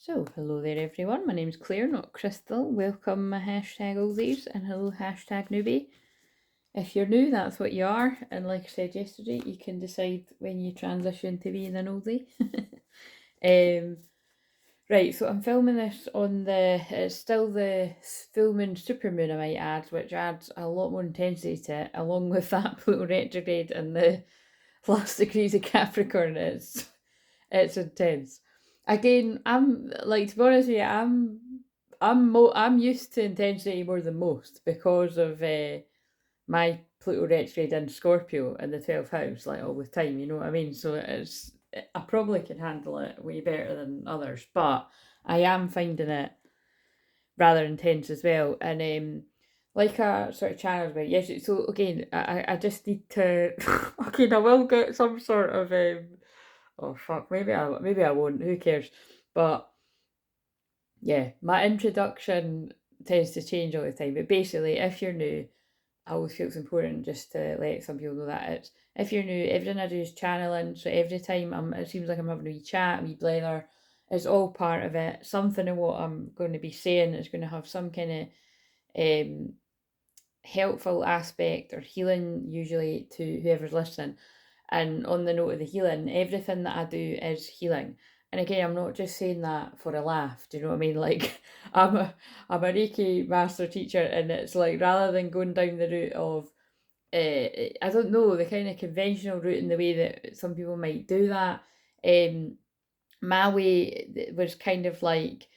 So, hello there everyone, my name's Claire, not Crystal. Welcome my hashtag oldies and hello hashtag newbie. If you're new, that's what you are, and like I said yesterday, you can decide when you transition to being an oldie. Right, so I'm filming this on it's still the full moon supermoon I might add, which adds a lot more intensity to it, along with that Pluto retrograde and the last degrees of Capricorn. It's intense. Again, I'm like, to be honest with you, I'm used to intensity more than most because of my Pluto retrograde in Scorpio in the 12th house, like all the time. You know what I mean? So I probably can handle it way better than others, but I am finding it rather intense as well. And like a sort of channel about yes. So again, I just need to again I will get some sort of oh fuck, maybe I won't. Who cares? But yeah, my introduction tends to change all the time. But basically, if you're new, I always feel it's important just to let some people know that it's if you're new, everything I do is channeling. So every time it seems like I'm having a wee chat, a wee blather, it's all part of it. Something of what I'm going to be saying is going to have some kind of um helpful aspect or healing usually to whoever's listening. And on the note of the healing, everything that I do is healing. And again, I'm not just saying that for a laugh. Do you know what I mean? Like, I'm a Reiki master teacher, and it's like rather than going down the route of, I don't know, the kind of conventional route in the way that some people might do that. My way was kind of like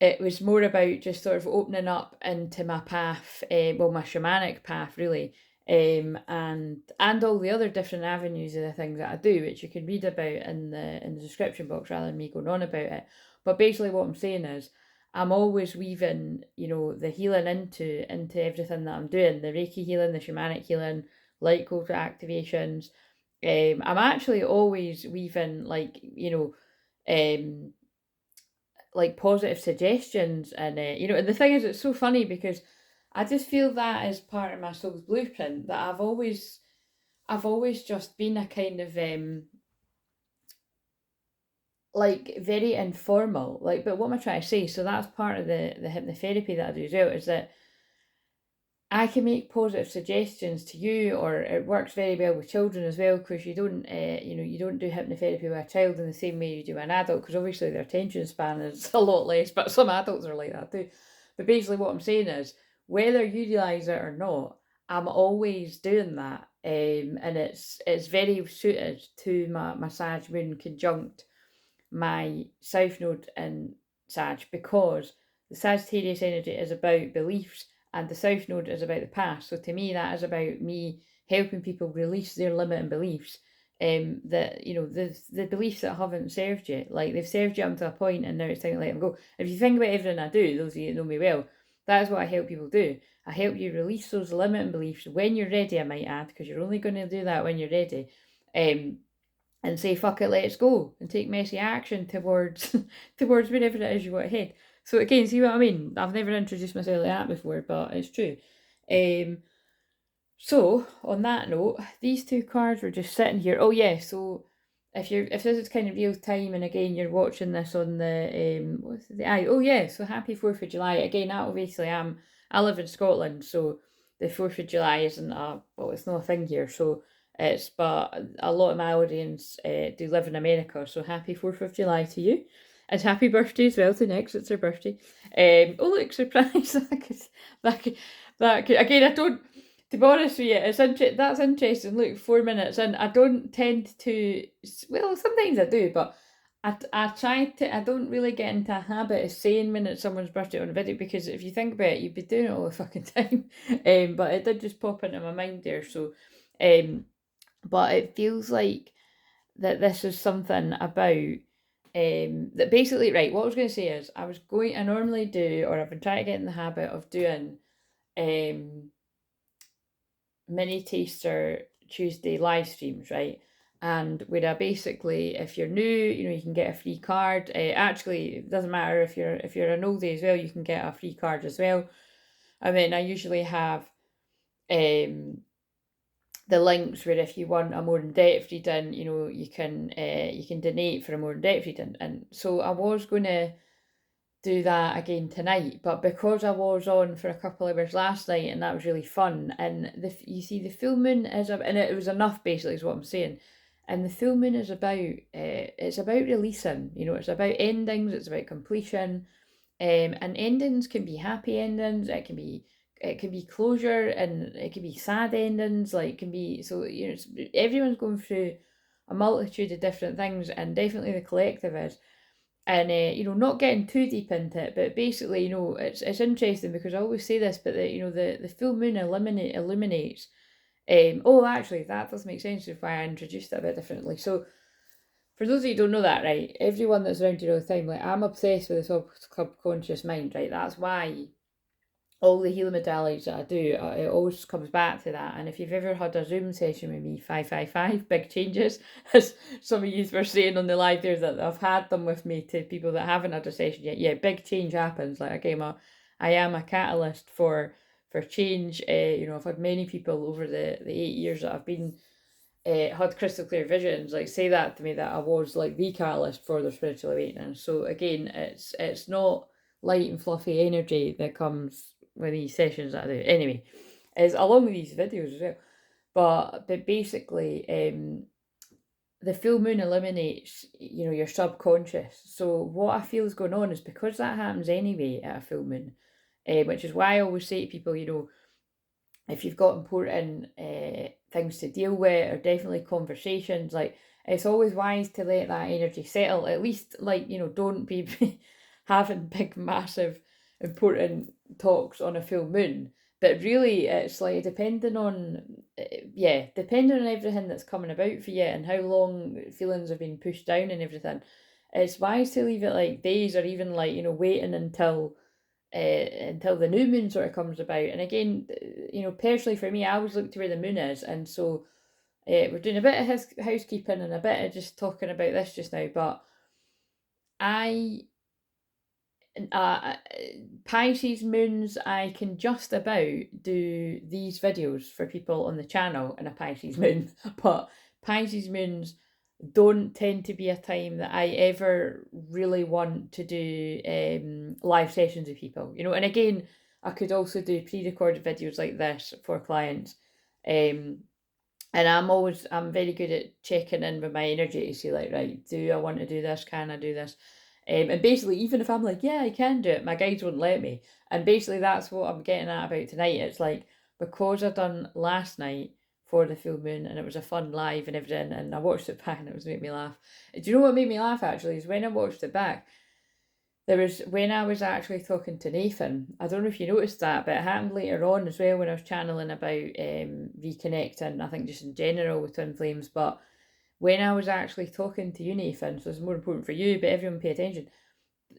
it was more about just sort of opening up into my path, well, my shamanic path, really, and all the other different avenues of the things that I do, which you can read about in the description box rather than me going on about it. But basically, what I'm saying is, I'm always weaving, the healing into everything that I'm doing, the Reiki healing, the shamanic healing, light code activations. I'm actually always weaving um like positive suggestions and the thing is it's so funny because I just feel that is part of my soul's blueprint that I've always just been a kind of like very informal, like, but what am I trying to say? So that's part of the hypnotherapy that I do as well, is that I can make positive suggestions to you, or it works very well with children as well, because you don't do hypnotherapy with a child in the same way you do an adult, because obviously their attention span is a lot less, but some adults are like that too. But basically, what I'm saying is, whether you realise it or not, I'm always doing that, and it's very suited to my Sag Moon conjunct my South Node in Sag, because the Sagittarius energy is about beliefs and the South Node is about the past. So to me, that is about me helping people release their limiting beliefs. That the beliefs that haven't served you, like they've served you up to a point, and now it's time to let them go. If you think about everything I do, those of you that know me well, that is what I help people do. I help you release those limiting beliefs when you're ready. I might add, because you're only going to do that when you're ready. And say fuck it, let's go, and take messy action towards towards wherever it is you want to head. So again, see what I mean? I've never introduced myself like that before, but it's true. Um, so on that note, these two cards were just sitting here. Oh yeah, so if this is kind of real time, and again you're watching this on the what's the eye? Oh yeah, so happy 4th of July again. That obviously I live in Scotland, so the 4th of July isn't it's not a thing here. So but a lot of my audience do live in America, so happy 4th of July to you. And happy birthday as well to next. It's her birthday. Oh look, surprise! Again. I don't. To be honest with you, that's interesting. Look, 4 minutes in. I don't tend to. Well, sometimes I do, but I try to. I don't really get into a habit of saying when it's someone's birthday on a video, because if you think about it, you'd be doing it all the fucking time. But it did just pop into my mind there. So, but it feels like that this is something about that basically, right, what I was going to say is I normally do, or I've been trying to get in the habit of doing mini taster Tuesday live streams, right? And where I basically, if you're new, you can get a free card. Actually, it doesn't matter if you're an oldie as well, you can get a free card as well. I mean, I usually have the links where if you want a more in-depth reading, you know, you can donate for a more in-depth reading. And so I was going to do that again tonight, but because I was on for a couple of hours last night and that was really fun, and you see the full moon is and it was enough basically is what I'm saying, and the full moon is about it's about releasing, you know, it's about endings, it's about completion, and endings can be happy endings, it can be closure, and it can be sad endings, like it can be, so you know everyone's going through a multitude of different things, and definitely the collective is. And you know, not getting too deep into it, but basically, you know, it's interesting because I always say this, but you know, the full moon illuminates. Oh, actually, that does make sense of why I introduced it a bit differently. So, for those of you who don't know that, right, everyone that's around here all the time, like I'm obsessed with the subconscious mind, right? That's why all the healing modalities that I do, it always comes back to that. And if you've ever had a Zoom session with me, 555, big changes, as some of you were saying on the live there, that I've had them with me to people that haven't had a session yet. Yeah, big change happens. Like again, I am a catalyst for change. You know, I've had many people over the 8 years that I've been had crystal clear visions, like say that to me, that I was like the catalyst for their spiritual awakening. So again, it's not light and fluffy energy that comes with these sessions that I do. Anyway, is along with these videos as well. But basically, the full moon eliminates, you know, your subconscious. So what I feel is going on is because that happens anyway at a full moon, which is why I always say to people, you know, if you've got important things to deal with, or definitely conversations, like it's always wise to let that energy settle. At least, like, you know, don't be having big, massive, important talks on a full moon. But really, it's like depending on, depending on everything that's coming about for you and how long feelings have been pushed down and everything, it's wise to leave it like days, or even like, you know, waiting until the new moon sort of comes about. And again, you know, personally for me, I always look to where the moon is, and so we're doing a bit of housekeeping and a bit of just talking about this just now. But I, uh, Pisces moons, I can just about do these videos for people on the channel in a Pisces moon, but Pisces moons don't tend to be a time that I ever really want to do live sessions with people, you know. And again, I could also do pre-recorded videos like this for clients, and I'm very good at checking in with my energy to see, like, right, do I want to do this, can I do this, and basically, even if I'm like, yeah, I can do it, my guides won't let me. And basically that's what I'm getting at about tonight. It's like, because I done last night for the full moon and it was a fun live and everything, and I watched it back and it was making me laugh. Do you know what made me laugh actually is when I watched it back, there was when I was actually talking to Nathan. I don't know if you noticed that, but it happened later on as well when I was channeling about reconnecting, I think just in general with twin flames. But when I was actually talking to you, Nathan, so it's more important for you, but everyone pay attention.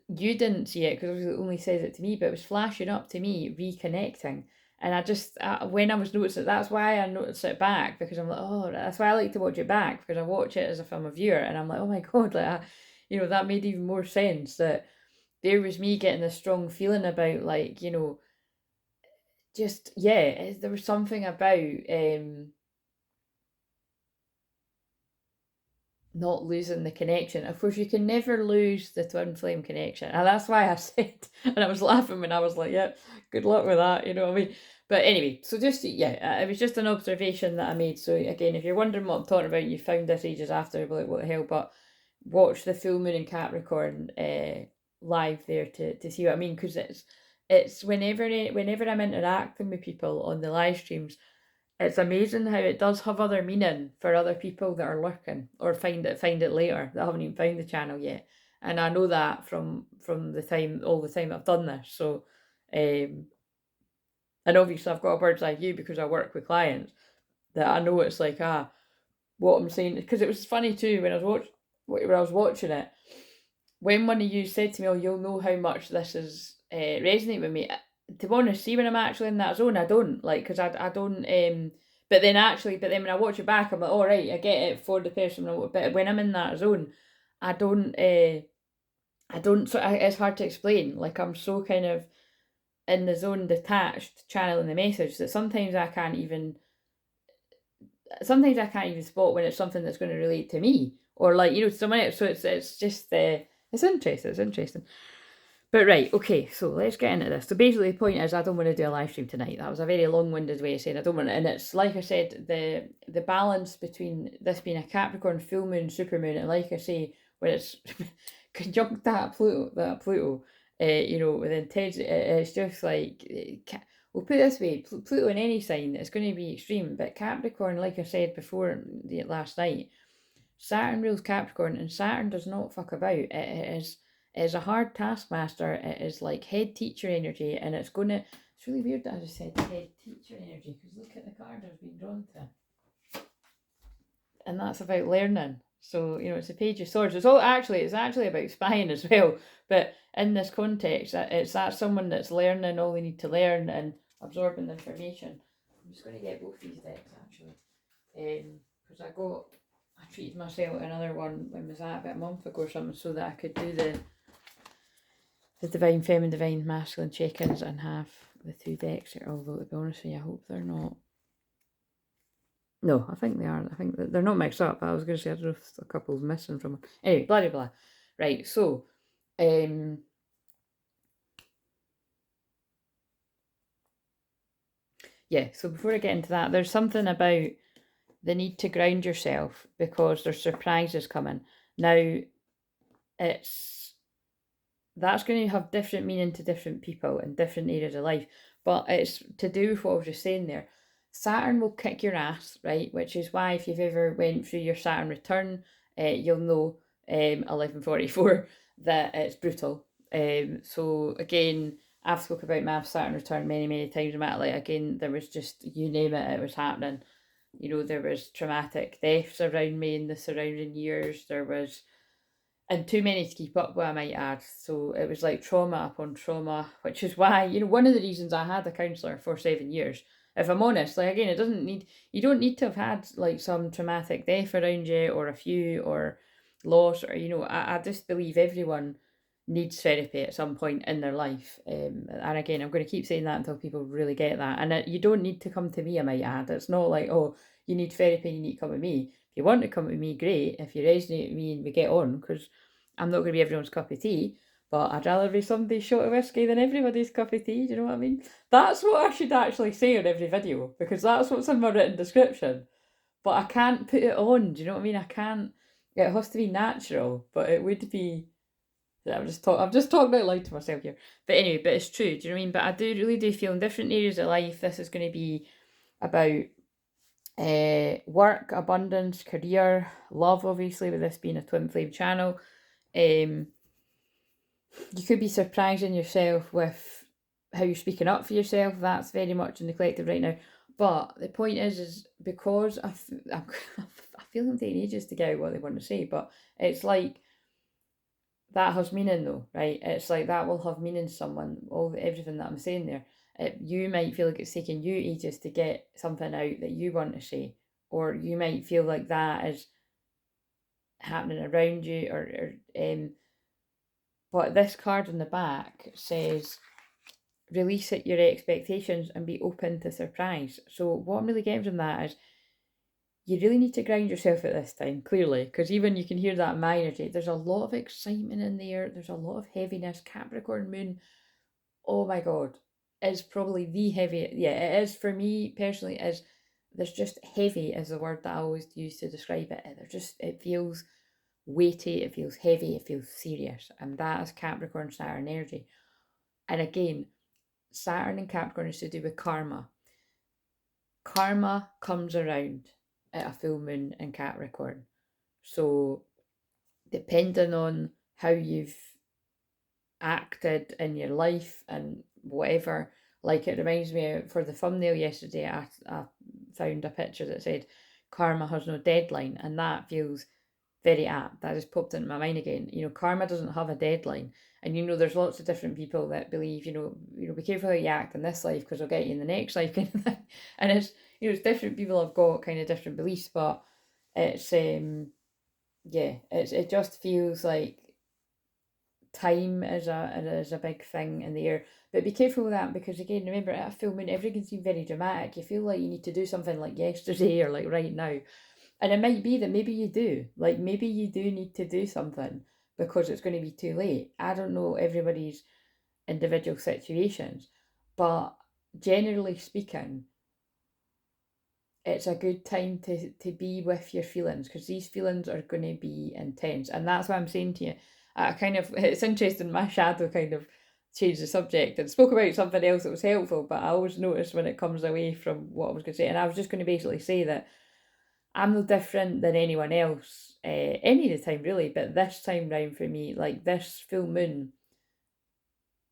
You didn't see it because obviously it only says it to me, but it was flashing up to me reconnecting. And I just, when I was noticing it, that's why I noticed it back, because I'm like, oh, that's why I like to watch it back, because I watch it as if I'm a viewer, and I'm like, oh my God, like, you know, that made even more sense, that there was me getting this strong feeling about, like, you know, just, yeah, there was something about, not losing the connection. Of course, you can never lose the twin flame connection, and that's why I said, and I was laughing when I was like, "Yeah, good luck with that," you know what I mean? But anyway, so just it was just an observation that I made. So again, if you're wondering what I'm talking about, you found this ages after, like, what the hell? But watch the full moon in Capricorn live there to see what I mean, because it's whenever I'm interacting with people on the live streams, it's amazing how it does have other meaning for other people that are lurking or find it later that haven't even found the channel yet. And I know that from all the time I've done this. So and obviously I've got a bird's eye view because I work with clients, that I know it's like, what I'm saying, because it was funny too when I was watching it, when one of you said to me, "Oh, you'll know how much this is resonate with me." To be honest, see, when I'm actually in that zone, I don't, like, because I don't. But then when I watch it back, I'm like, "All right, I get it for the person." But when I'm in that zone, I don't. I don't. So it's hard to explain. Like, I'm so kind of in the zone, detached, channeling the message, that sometimes I can't even sometimes I can't even spot when it's something that's going to relate to me, or like, you know, someone else. So it's just it's interesting. It's interesting. But right, okay, so let's get into this. So basically, the point is, I don't want to do a live stream tonight. That was a very long-winded way of saying I don't want to. And it's like I said, the balance between this being a Capricorn full moon, super moon, and like I say, when it's conjunct that Pluto, you know, with intensity, it's just like we'll put it this way: Pluto in any sign is going to be extreme, but Capricorn, like I said before last night, Saturn rules Capricorn, and Saturn does not fuck about. It is a hard taskmaster. It is like head teacher energy, and it's gonna. It's really weird that I just said head teacher energy, because look at the card I've been drawn to, and that's about learning. So you know, it's a page of swords. It's actually about spying as well. But in this context, it's that someone that's learning all they need to learn and absorbing the information. I'm just going to get both these decks actually, because I treated myself another one when was that about a month ago or something, so that I could do the divine feminine, divine masculine check-ins and have the two decks here. Although to be honest with you, I hope they're not. No, I think they are. I think they're not mixed up. I was going to say I don't know if a couple's missing from them. Anyway, blah blah blah. Right, so yeah. So before I get into that, there's something about the need to ground yourself because there's surprises coming. Now, that's going to have different meaning to different people in different areas of life, but it's to do with what I was just saying there. Saturn will kick your ass, right? Which is why if you've ever went through your Saturn return, you'll know 1144 that it's brutal. So again, I've spoke about my Saturn return many times. Like again, there was just, you name it, it was happening. You know, there was traumatic deaths around me in the surrounding years. There was, and too many to keep up with, I might add. So it was like trauma upon trauma, which is why, you know, one of the reasons I had a counsellor for 7 years. If I'm honest, like again, you don't need to have had like some traumatic death around you or a few or loss, or, you know, I just believe everyone needs therapy at some point in their life. And again, I'm going to keep saying that until people really get that. And you don't need to come to me, I might add. It's not like, oh, you need therapy, you need to come with me. If you want to come with me, great. If you resonate with me and we get on, because I'm not going to be everyone's cup of tea, but I'd rather be somebody's shot of whiskey than everybody's cup of tea. Do you know what I mean? That's what I should actually say on every video, because that's what's in my written description. But I can't put it on. Do you know what I mean? I can't. It has to be natural, but it would be. I'm just talking out loud to myself here. But anyway, but it's true. Do you know what I mean? But I really do feel in different areas of life, this is going to be about work, abundance, career, love. Obviously, with this being a twin flame channel, you could be surprising yourself with how you're speaking up for yourself. That's very much in the collective right now. But the point is because I feel I'm taking ages to get out what they want to say, but it's like that has meaning though, right? It's like that will have meaning to someone, everything that I'm saying there. You might feel like it's taking you ages to get something out that you want to say, or you might feel like that is happening around you, but this card on the back says release your expectations and be open to surprise. So what I'm really getting from that is you really need to ground yourself at this time, clearly, because even you can hear that in my energy. There's a lot of excitement in there. There's a lot of heaviness. Capricorn moon, oh my God, is probably the heavy. Yeah, it is for me personally. There's just heavy is the word that I always use to describe it. It feels weighty, it feels heavy, it feels serious, and that is Capricorn Saturn energy. And again, Saturn and Capricorn is to do with karma. Karma comes around at a full moon in Capricorn. So depending on how you've acted in your life and whatever, like it reminds me, for the thumbnail yesterday, I found a picture that said karma has no deadline, and that feels very apt. That just popped into my mind again. You know, karma doesn't have a deadline. And you know, there's lots of different people that believe, you know, be careful how you act in this life because it'll get you in the next life kind of thing. And it's, you know, it's different people have got kind of different beliefs, but it's it just feels like time is a big thing in the air. But be careful with that, because again, remember, at a full moon, everything can seem very dramatic. You feel like you need to do something like yesterday or like right now. And it might be that maybe you do. Like maybe you do need to do something because it's going to be too late. I don't know everybody's individual situations, but generally speaking, it's a good time to be with your feelings, because these feelings are going to be intense. And that's what I'm saying to you. It's interesting, my shadow kind of changed the subject and spoke about something else that was helpful, but I always notice when it comes away from what I was going to say. And I was just going to basically say that I'm no different than anyone else, any of the time really, but this time round for me, like this full moon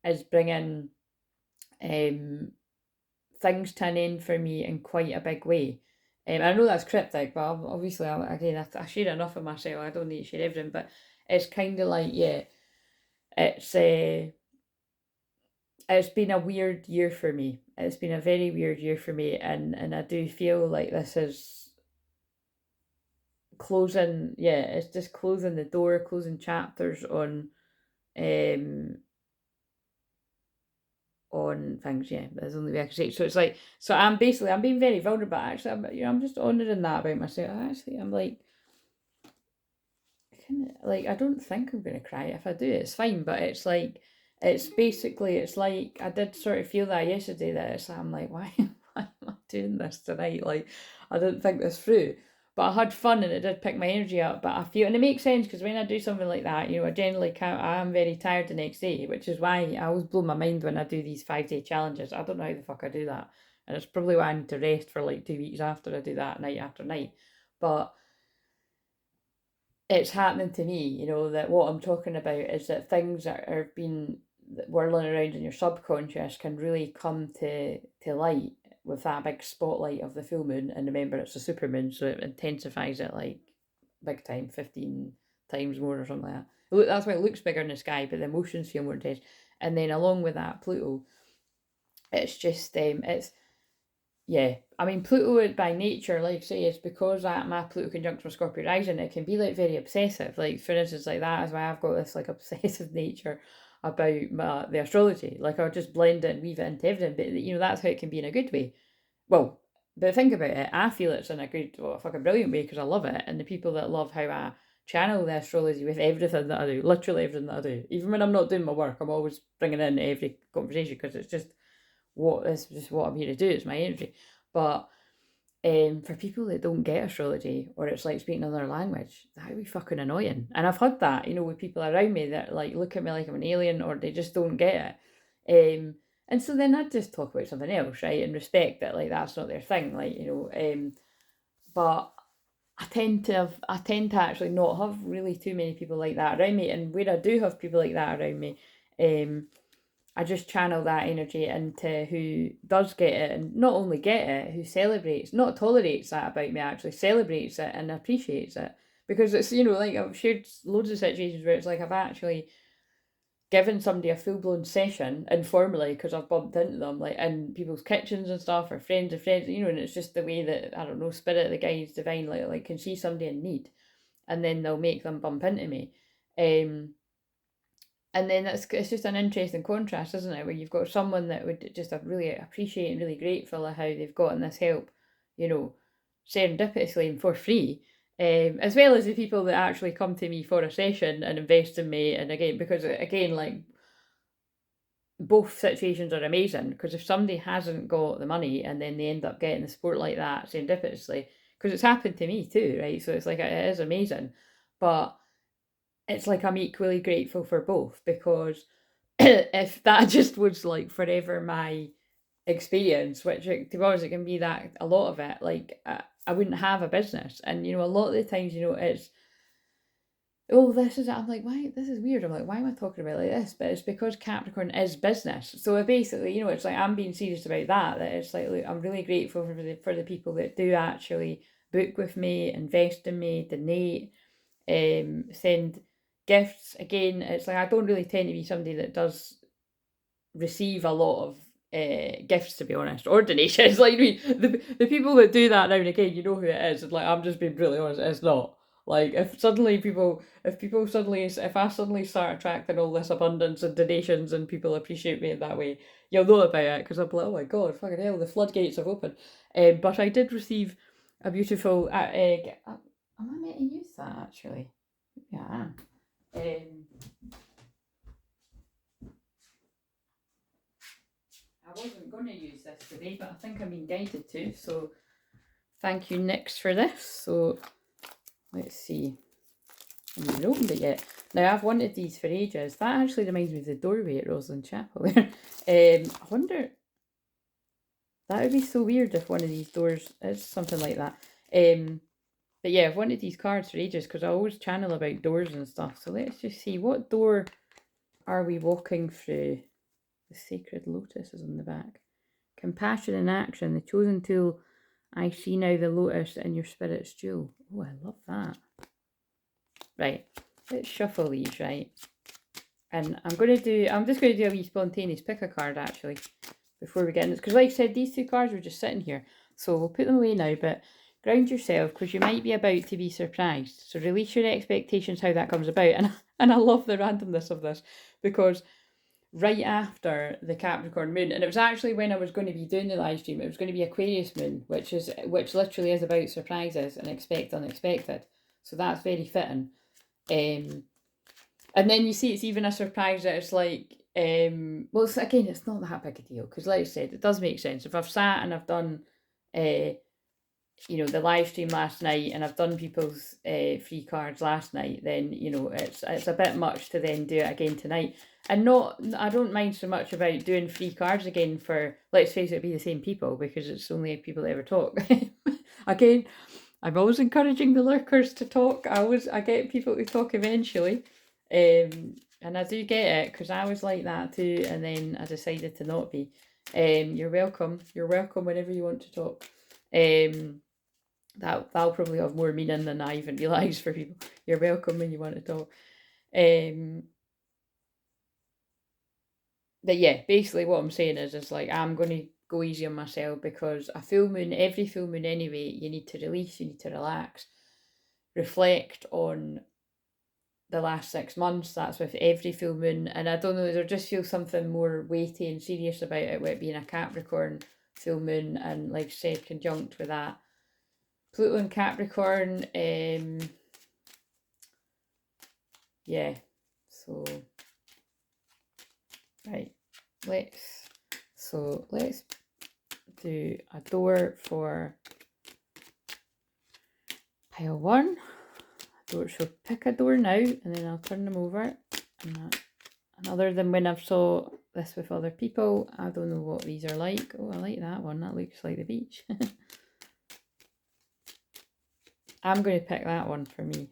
is bringing things to an end for me in quite a big way. I know that's cryptic, but obviously, I share enough of myself. I don't need to share everything, but it's kind of like, yeah, it's been a weird year for me. It's been a very weird year for me, and I do feel like this is closing. Yeah, it's just closing the door, closing chapters on things. Yeah, that's the only way I can say it. So it's like, so I'm being very vulnerable. Actually, I'm just honouring that about myself. Actually, I'm like, I don't think I'm gonna cry. If I do, it's fine. But it's like, it's like I did sort of feel that yesterday. That I'm like, why am I doing this tonight? Like, I didn't think this through. But I had fun and it did pick my energy up. But I feel, and it makes sense, because when I do something like that, I generally can't. I am very tired the next day, which is why I always blow my mind when I do these 5-day challenges. I don't know how the fuck I do that, and it's probably why I need to rest for like 2 weeks after I do that, night after night. But it's happening to me, that what I'm talking about is that things that are being whirling around in your subconscious can really come to light with that big spotlight of the full moon. And remember, it's a supermoon, so it intensifies it like big time, 15 times more or something like that. Look, that's why it looks bigger in the sky, but the emotions feel more intense. And then along with that, Pluto, it's just yeah, I mean, Pluto by nature, like I say, is because that my Pluto conjunct my Scorpio rising, it can be like very obsessive. Like, for instance, like that is why I've got this like obsessive nature about the astrology. Like, I'll just blend it and weave it into everything. But that's how it can be in a good way. Well, but think about it. I feel it's in a good, fucking brilliant way, because I love it. And the people that love how I channel the astrology with everything that I do, literally everything that I do, even when I'm not doing my work, I'm always bringing in every conversation, because it's just what I'm here to do. It's my energy. But for people that don't get astrology, or it's like speaking another language, that would be fucking annoying. And I've had that, with people around me that like look at me like I'm an alien, or they just don't get it. And so then I'd just talk about something else, right? And respect that, like, that's not their thing, like, but I tend to actually not have really too many people like that around me. And where I do have people like that around me, I just channel that energy into who does get it, and not only get it, who celebrates, not tolerates that about me, actually celebrates it and appreciates it. Because it's, like I've shared loads of situations where it's like I've actually given somebody a full-blown session informally, because I've bumped into them, like in people's kitchens and stuff, or friends of friends, and it's just the way that, I don't know, spirit, the guides, divine, like can see somebody in need, and then they'll make them bump into me. And then it's just an interesting contrast, isn't it? Where you've got someone that would just really appreciate and really grateful of how they've gotten this help, serendipitously and for free, as well as the people that actually come to me for a session and invest in me. And again, because again, like, both situations are amazing, because if somebody hasn't got the money and then they end up getting the support like that serendipitously, because it's happened to me too, right? So it's like, it is amazing. But it's like I'm equally grateful for both, because if that just was like forever my experience, which to be honest, it can be that a lot of it, like I wouldn't have a business. And a lot of the times, it's, oh, this is it. I'm like, why? This is weird. I'm like, why am I talking about it like this? But it's because Capricorn is business. So basically, it's like I'm being serious about that. That it's like, look, I'm really grateful for the people that do actually book with me, invest in me, donate, send gifts. Again, it's like I don't really tend to be somebody that does receive a lot of gifts, to be honest, or donations. Like, the people that do that now and again, you know who it is. It's like, I'm just being really honest, it's not. Like if I suddenly start attracting all this abundance and donations and people appreciate me in that way, you'll know about it because I'll be like, oh my god, fucking hell, the floodgates have opened. But I did receive a beautiful. Am I meant to use that actually? Yeah, I am. I wasn't going to use this today, but I think I'm being guided to. So thank you, Nyx, for this. So let's see. I haven't even opened it yet. Now, I've wanted these for ages. That actually reminds me of the doorway at Roslyn Chapel there. I wonder, that would be so weird if one of these doors is something like that. But yeah, I've wanted these cards for ages because I always channel about doors and stuff. So let's just see, what door are we walking through? The Sacred Lotus is on the back. Compassion in action, the chosen tool. I see now the lotus in your spirit's jewel. Oh, I love that. Right, let's shuffle these, right? And I'm just going to do a wee spontaneous pick a card, actually, before we get in this. Because like I said, these two cards were just sitting here. So we'll put them away now, but ground yourself, because you might be about to be surprised. So release your expectations how that comes about. And I love the randomness of this, because right after the Capricorn moon, and it was actually when I was going to be doing the live stream, it was going to be Aquarius moon, which literally is about surprises and expect unexpected. So that's very fitting. And then you see it's even a surprise that it's like, well, it's not that big a deal, because like I said, it does make sense. If I've sat and I've done, the live stream last night, and I've done people's free cards last night, then, it's a bit much to then do it again tonight. And I don't mind so much about doing free cards again for, let's face it, be the same people, because it's only people that ever talk. Again, I'm always encouraging the lurkers to talk. I get people to talk eventually. And I do get it, because I was like that too, and then I decided to not be. You're welcome. You're welcome whenever you want to talk. That'll probably have more meaning than I even realise for people. You're welcome when you want to talk. But yeah, basically what I'm saying is like, I'm going to go easy on myself, because every full moon anyway, you need to release, you need to relax, reflect on the last 6 months. That's with every full moon. And I don't know, there just feels something more weighty and serious about it, with it being a Capricorn full moon, and like I said, conjunct with that Pluto and Capricorn. Yeah, so right, let's do a door for pile 1. So pick a door now, and then I'll turn them over. And other than when I've saw this with other people, I don't know what these are like. Oh, I like that one. That looks like the beach. I'm going to pick that one for me,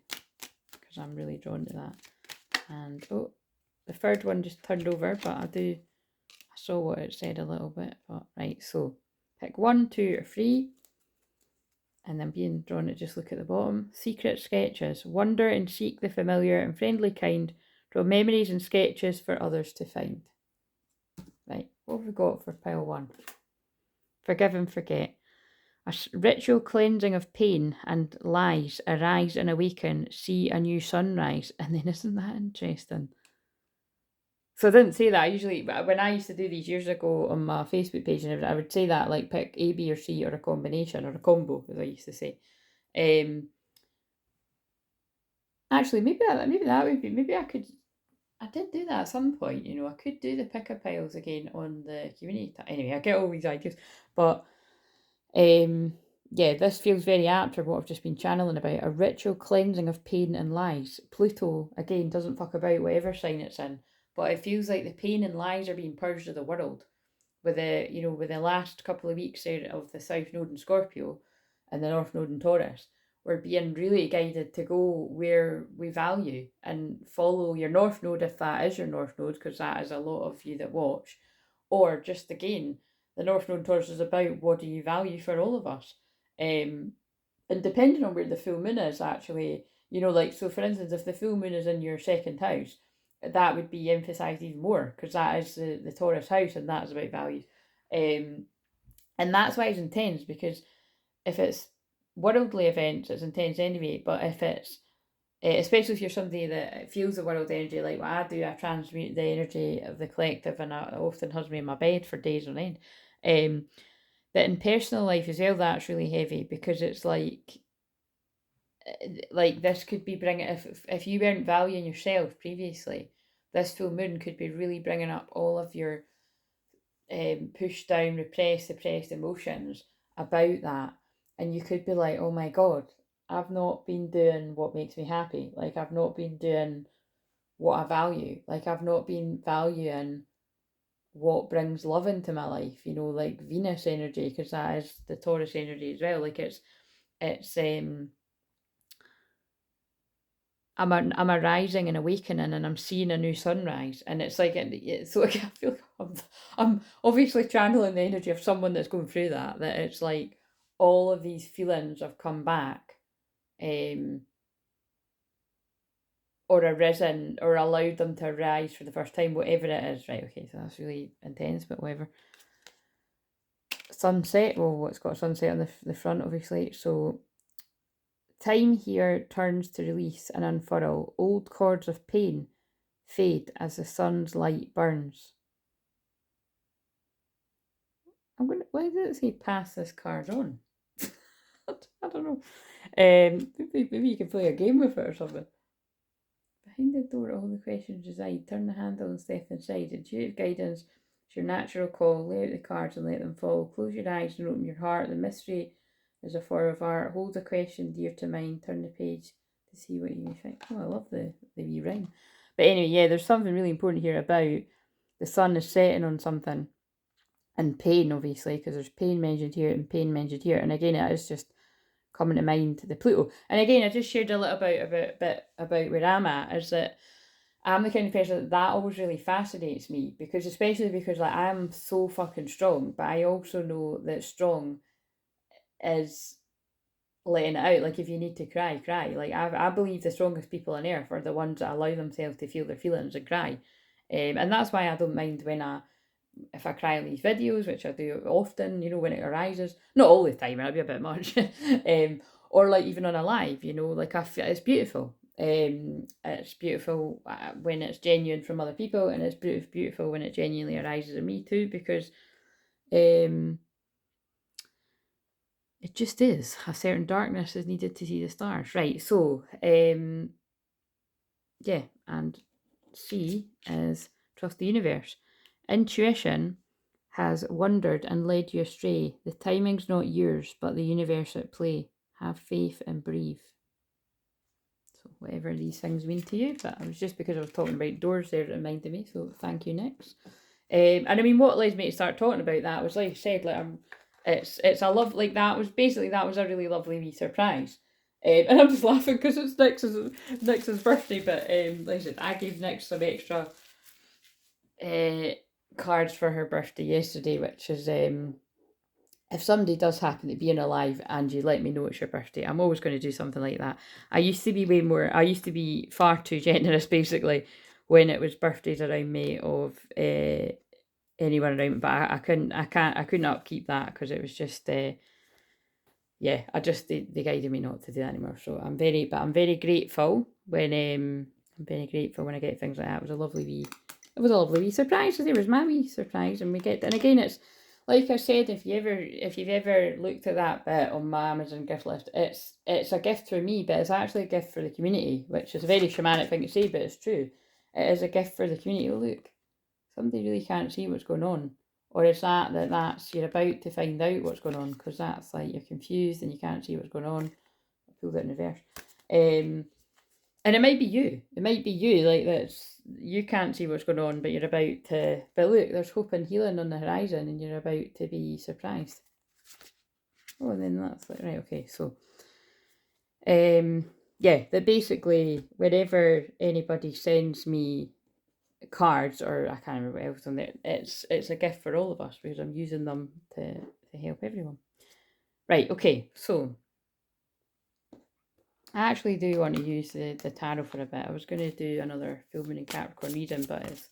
because I'm really drawn to that. And oh, the third one just turned over, but I saw what it said a little bit. But right, so pick 1, 2, or 3. And then being drawn to just look at the bottom. Secret sketches. Wonder and seek the familiar and friendly kind. Draw memories and sketches for others to find. Right, what have we got for pile 1? Forgive and forget. A ritual cleansing of pain and lies. Arise and awaken. See a new sunrise. And then isn't that interesting? So I didn't say that. Usually, when I used to do these years ago on my Facebook page, and I would say that, like, pick A, B, or C, or a combination, or a combo, as I used to say. Actually, maybe that would be, I did do that at some point, I could do the picker piles again on the community. Anyway, I get all these ideas, but yeah, this feels very apt for what I've just been channeling about. A ritual cleansing of pain and lies. Pluto, again, doesn't fuck about whatever sign it's in, but it feels like the pain and lies are being purged of the world with the last couple of weeks of the South Node in Scorpio and the North Node in Taurus. We're being really guided to go where we value and follow your North Node, if that is your North Node, because that is a lot of you that watch. Or just, again, the North Node Taurus is about what do you value for all of us. And depending on where the full moon is, actually, so for instance, if the full moon is in your second house, that would be emphasised even more, because that is the Taurus house, and that is about values. And that's why it's intense, because if it's worldly events, it's intense anyway, but if it's especially if you're somebody that feels the world energy like what I do. I transmute the energy of the collective, and it often has me in my bed for days on end. That in personal life as well, that's really heavy, because it's like this could be bringing, if you weren't valuing yourself previously, this full moon could be really bringing up all of your pushed down, suppressed emotions about that. And you could be like, oh my God, I've not been doing what makes me happy. Like, I've not been doing what I value. Like, I've not been valuing what brings love into my life, like Venus energy, because that is the Taurus energy as well. Like, it's I'm a rising and awakening, and I'm seeing a new sunrise, and it's like it's like I feel like I'm obviously channeling the energy of someone that's going through that. That it's like all of these feelings have come back, um, or arisen, or allowed them to arise for the first time, whatever it is. Right? Okay, so that's really intense, but whatever. Sunset. Well, it's got a sunset on the front, obviously. So time here turns to release and unfurl. Old cords of pain fade as the sun's light burns. Why did it say pass this card on? I don't know. Maybe you can play a game with it or something. Behind the door, all the questions reside. Turn the handle and step inside. Intuitive guidance is your natural call. Lay out the cards and let them fall. Close your eyes and open your heart. The mystery is a form of art. Hold a question dear to mind. Turn the page to see what you may find. Oh, I love the wee rhyme. But anyway, yeah, there's something really important here about the sun is setting on something. And pain, obviously, because there's pain mentioned here and pain mentioned here. And again, it is just coming to mind the Pluto. And again, I just shared a little bit about where I'm at, is that I'm the kind of person that always really fascinates me, because especially because like I'm so fucking strong, but I also know that strong is letting it out. Like, if you need to cry, cry. Like, I believe the strongest people on earth are the ones that allow themselves to feel their feelings and cry. And that's why I don't mind if I cry on these videos, which I do often, when it arises, not all the time, it'll be a bit much, or like even on a live, like it's beautiful. It's beautiful when it's genuine from other people, and it's beautiful when it genuinely arises in me too, because it just is. A certain darkness is needed to see the stars, right? So, yeah, and C is trust the universe. Intuition has wandered and led you astray. The timing's not yours, but the universe at play. Have faith and breathe. So whatever these things mean to you, but it was just because I was talking about doors there that reminded me. So thank you, Nix. And I mean, what led me to start talking about that was, like I said, like it's a love, like that was a really lovely wee surprise. And I'm just laughing because it's Nix's birthday, but like I said, I gave Nix some extra cards for her birthday yesterday, which is if somebody does happen to be in alive and you let me know it's your birthday, I'm always going to do something like that. I used to be far too generous, basically, when it was birthdays around me of anyone around me, but I couldn't upkeep that, because it was just yeah, they guided me not to do that anymore. So I'm very grateful when I get things like that. It was a lovely wee surprise. So there was my wee surprise, and again, it's like I said, if you've ever looked at that bit on my Amazon gift list, it's a gift for me, but it's actually a gift for the community, which is a very shamanic thing to say, but it's true. It is a gift for the community. Oh, look, somebody really can't see what's going on. Or is that's you're about to find out what's going on, because that's like you're confused and you can't see what's going on. I pulled it in reverse. And it might be you. It might be you, like that's you can't see what's going on, but you're about to. But look, there's hope and healing on the horizon, and you're about to be surprised. Oh, and then that's like right, okay. So, yeah, that basically whenever anybody sends me cards, or I can't remember what else on there, it's a gift for all of us, because I'm using them to help everyone. Right, okay, so I actually do want to use the tarot for a bit. I was going to do another full moon in Capricorn reading, but it's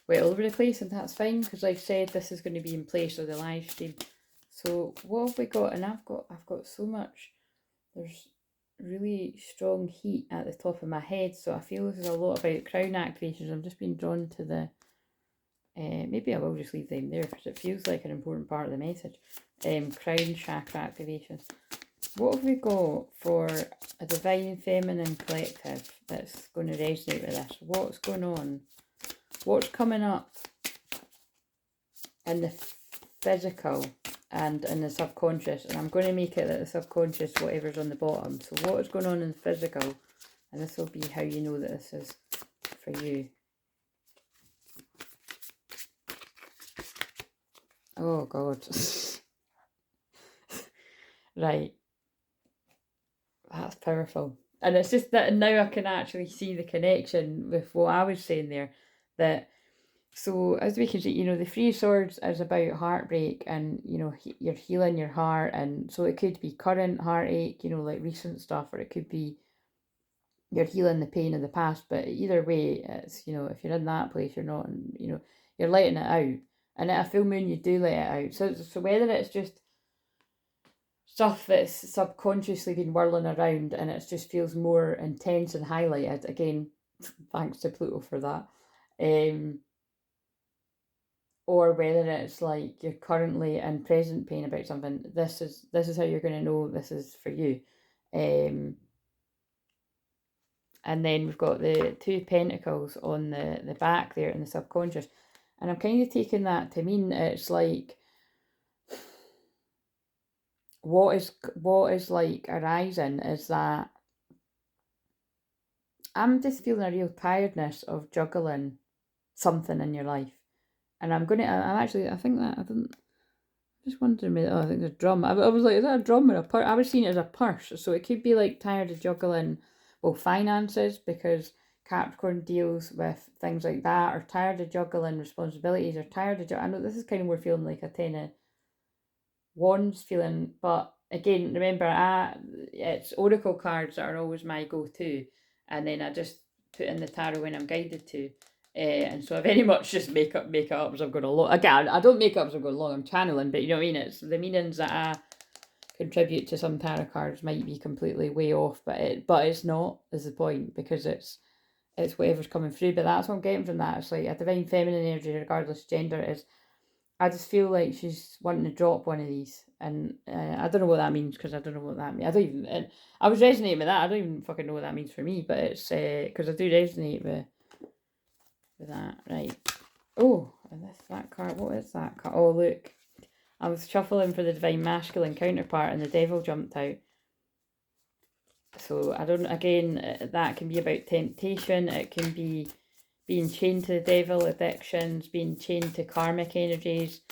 way all over the place, and that's fine, because like I said, this is going to be in place of the live stream. So what have we got? And I've got so much. There's really strong heat at the top of my head, so I feel this is a lot about crown activations. I'm just being drawn to the, maybe I will just leave them there because it feels like an important part of the message. Crown chakra activations. What have we got for a divine feminine collective that's going to resonate with this? What's going on? What's coming up in the physical and in the subconscious? And I'm going to make it that the subconscious, whatever's on the bottom. So what is going on in the physical? And this will be how you know that this is for you. Oh, God. Right. That's powerful. And it's just that now I can actually see the connection with what I was saying there. That, so as we can see, you know, the Three of Swords is about heartbreak and, you know, you're healing your heart. And so it could be current heartache, you know, like recent stuff, or it could be you're healing the pain of the past. But either way, it's, you know, if you're in that place, you're not, you know, you're letting it out. And at a full moon, you do let it out. So whether it's just stuff that's subconsciously been whirling around and it just feels more intense and highlighted, again, thanks to Pluto for that, or whether it's like you're currently in present pain about something, this is how you're going to know this is for you. And then we've got the Two of Pentacles on the back there in the subconscious, and I'm kind of taking that to mean it's like what is like arising is that I'm just feeling a real tiredness of juggling something in your life. And I think that, I didn't, just wondering, oh, I think there's a drum. I was like, is that a drum or a purse? I was seeing it as a purse. So it could be like tired of juggling, well, finances, because Capricorn deals with things like that, or tired of juggling responsibilities, or tired of I know this is kind of more feeling like a Ten of Wands feeling, but again, remember, it's oracle cards that are always my go-to, and then I just put in the tarot when I'm guided to, and so I very much just make up as I'm going along. Again, I don't make up as I'm going along, I'm channeling, but you know what I mean, it's the meanings that I contribute to some tarot cards might be completely way off, but it's not, is the point, because it's whatever's coming through. But that's what I'm getting from that. It's like a divine feminine energy, regardless gender, is I just feel like she's wanting to drop one of these, and I don't know what that means, because I don't know what that means. I don't even. And I was resonating with that. I don't even fucking know what that means for me, but it's because I do resonate with that. Right. Oh, and that card. What is that card? Oh, look, I was shuffling for the divine masculine counterpart, and the devil jumped out. So I don't. Again, that can be about temptation. It can be being chained to the devil, addictions, being chained to karmic energies.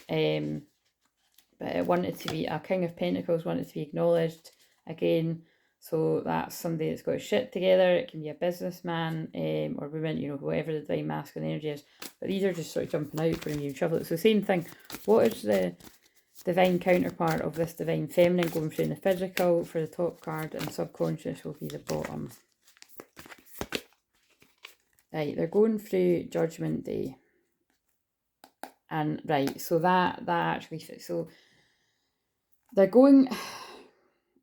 But it wanted to be a King of Pentacles, wanted to be acknowledged again. So that's somebody that's got his shit together. It can be a businessman or woman, you know, whatever the divine masculine energy is. But these are just sort of jumping out when you travel. It's the same thing. What is the divine counterpart of this divine feminine going through in the physical for the top card, and subconscious will be the bottom. Right, they're going through Judgment Day. And right, so that actually, so they're going,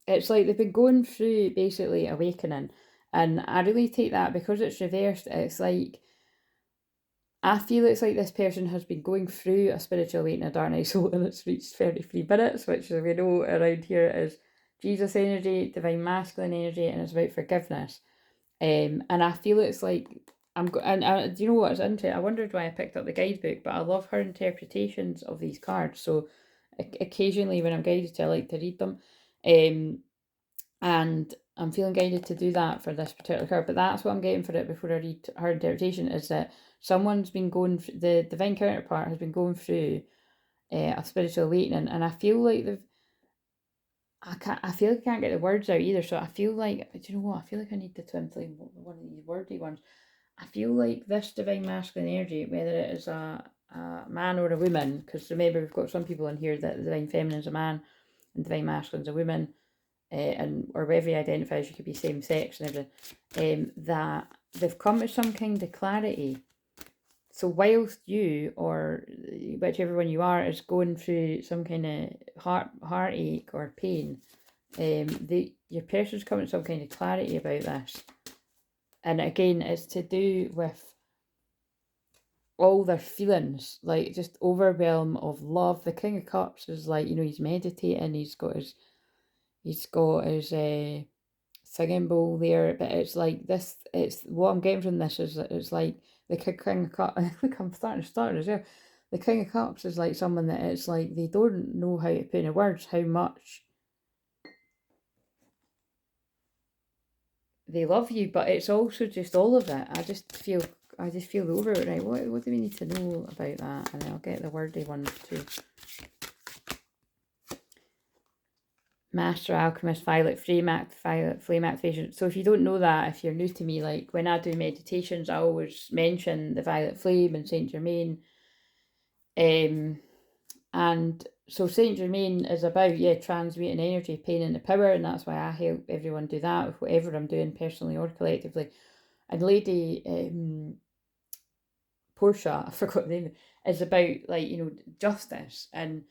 it's like they've been going through basically awakening. And I really take that, because it's reversed, it's like, I feel it's like this person has been going through a spiritual awakening, a dark night soul, and it's reached 33 minutes, which we know around here is Jesus energy, divine masculine energy, and it's about forgiveness. And I feel it's like, do you know what, it's interesting, I wondered why I picked up the guidebook, but I love her interpretations of these cards, so occasionally when I'm guided to, I like to read them, and I'm feeling guided to do that for this particular card. But that's what I'm getting for it before I read her interpretation, is that someone's been going, the divine counterpart has been going through a spiritual awakening, and I feel like I feel like I can't get the words out either, so I feel like, do you know what, I feel like I need to twin flame one of these wordy ones. I feel like this divine masculine energy, whether it is a man or a woman, because remember we've got some people in here that the divine feminine is a man and divine masculine is a woman, and or wherever you identify as, you could be same sex and everything, that they've come to some kind of clarity. So whilst you, or whichever one you are, is going through some kind of heartache or pain, your person's coming to some kind of clarity about this. And again, it's to do with all their feelings, like just overwhelm of love. The King of Cups is like, he's meditating, he's got his singing bowl there, but it's like this, it's what I'm getting from this is that it's like the King of Cups, look, I'm starting to start as well. The King of Cups is like someone that it's like they don't know how to put into words how much they love you, but it's also just all of it. I just feel over it, right? What do we need to know about that? And then I'll get the wordy ones too. Master Alchemist, Violet Flame Activation. So if you don't know that, if you're new to me, like when I do meditations, I always mention the Violet Flame and Saint Germain. And so Saint Germain is about, transmuting energy, pain into power, and that's why I help everyone do that with whatever I'm doing personally or collectively. And Lady Portia, I forgot the name, is about justice, and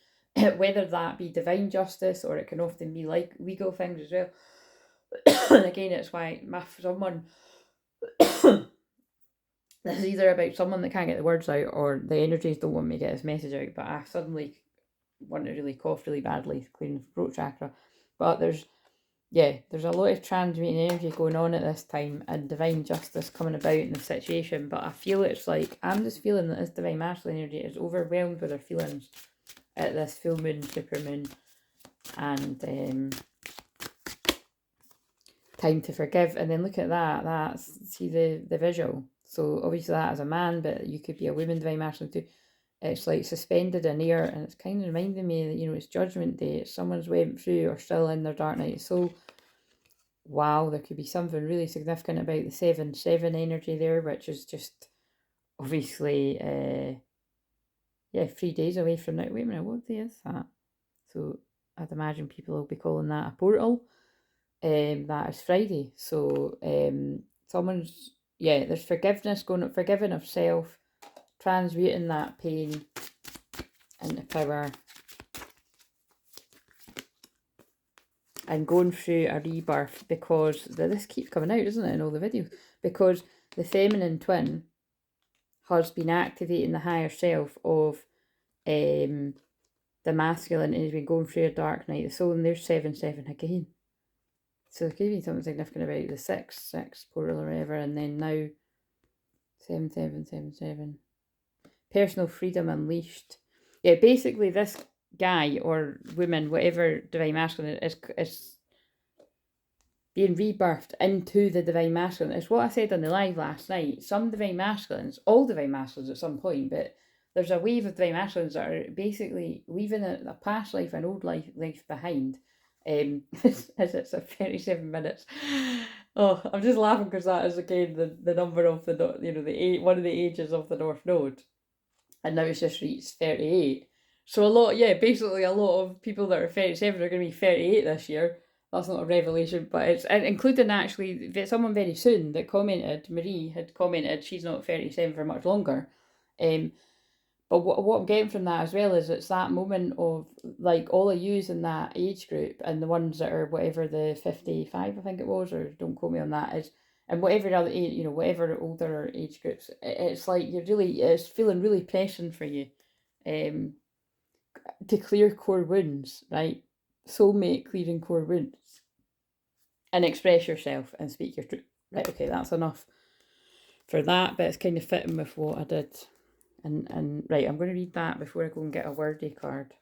whether that be divine justice or it can often be like legal things as well. And again, it's why someone this is either about someone that can't get the words out or the energies don't want me to get this message out, but I suddenly want to really cough really badly, clearing the throat chakra. But there's a lot of transmuting energy going on at this time and divine justice coming about in the situation. But I feel it's like, I'm just feeling that this divine masculine energy is overwhelmed with their feelings at this full moon, super moon, and time to forgive. And then look at that, see the visual. So obviously that is a man, but you could be a woman, divine masculine too. It's like suspended in air, and it's kind of reminding me that, it's Judgment Day. It's someone's went through or still in their dark night of soul. Wow, there could be something really significant about the 7-7 energy there, which is just obviously 3 days away from now. Wait a minute, what day is that? So I'd imagine people will be calling that a portal. That is Friday. So there's forgiveness going on, forgiving of self, transmuting that pain into power, and going through a rebirth, because this keeps coming out, doesn't it, in all the videos? Because the feminine twin has been activating the higher self of the masculine, and has been going through a dark night of the soul, and there's 7-7 again. So there could be something significant about the 6 portal or whatever, and then now 7-7. Personal freedom unleashed. Yeah, basically this guy or woman, whatever divine masculine is being rebirthed into the divine masculine. It's what I said on the live last night. Some divine masculines, all divine masculines at some point, but there's a wave of divine masculines that are basically leaving a past life, an old life behind. As it's at 37 minutes. Oh, I'm just laughing because that is again the number of the one of the ages of the North Node, and now it's just reached 38. So basically a lot of people that are 37 are going to be 38 this year. That's not a revelation, but it's including actually someone very soon that commented. Marie had commented she's not 37 for much longer. But what I'm getting from that as well is it's that moment of like all of yous in that age group, and the ones that are whatever the 55 I think it was, or don't quote me on that, is, and whatever other age, whatever older age groups, it's like it's feeling really pressing for you to clear core wounds, right? Soulmate clearing core wounds, and express yourself and speak your truth. Right, okay, that's enough for that, but it's kind of fitting with what I did. And right, I'm going to read that before I go and get a wordy card.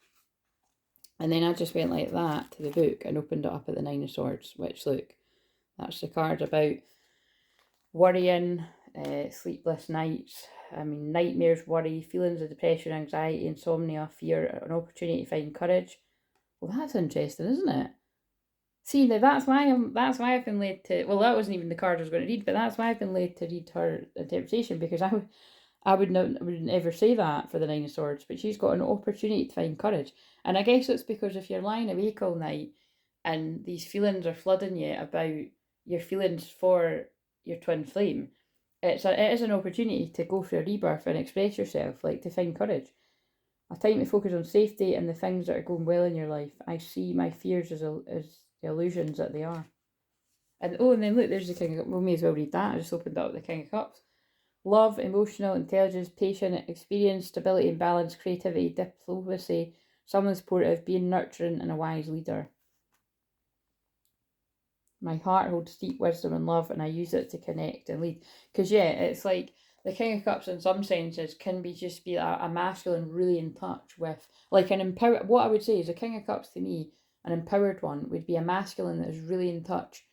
And then I just went like that to the book and opened it up at the 9 of Swords, which, look, that's the card about worrying, sleepless nights, nightmares, worry, feelings of depression, anxiety, insomnia, fear, an opportunity to find courage. Well, that's interesting, isn't it? See, now that's why I've been led to, well, that wasn't even the card I was going to read, but that's why I've been led to read her interpretation, because I wouldn't ever say that for the 9 of Swords, but she's got an opportunity to find courage. And I guess it's because if you're lying awake all night and these feelings are flooding you about your feelings for your twin flame, it is an opportunity to go through a rebirth and express yourself, like to find courage. A time to focus on safety and the things that are going well in your life. I see my fears as the illusions that they are. And then look, there's the King of Cups. We may as well read that. I just opened up the King of Cups. Love, emotional intelligence, patient experience, stability and balance, creativity, diplomacy, someone supportive, being nurturing, and a wise leader. My heart holds deep wisdom and love, and I use it to connect and lead. Because it's like the King of Cups in some senses can just be a masculine really in touch with, like an empowered, what I would say is a King of Cups to me, an empowered one would be a masculine that is really in touch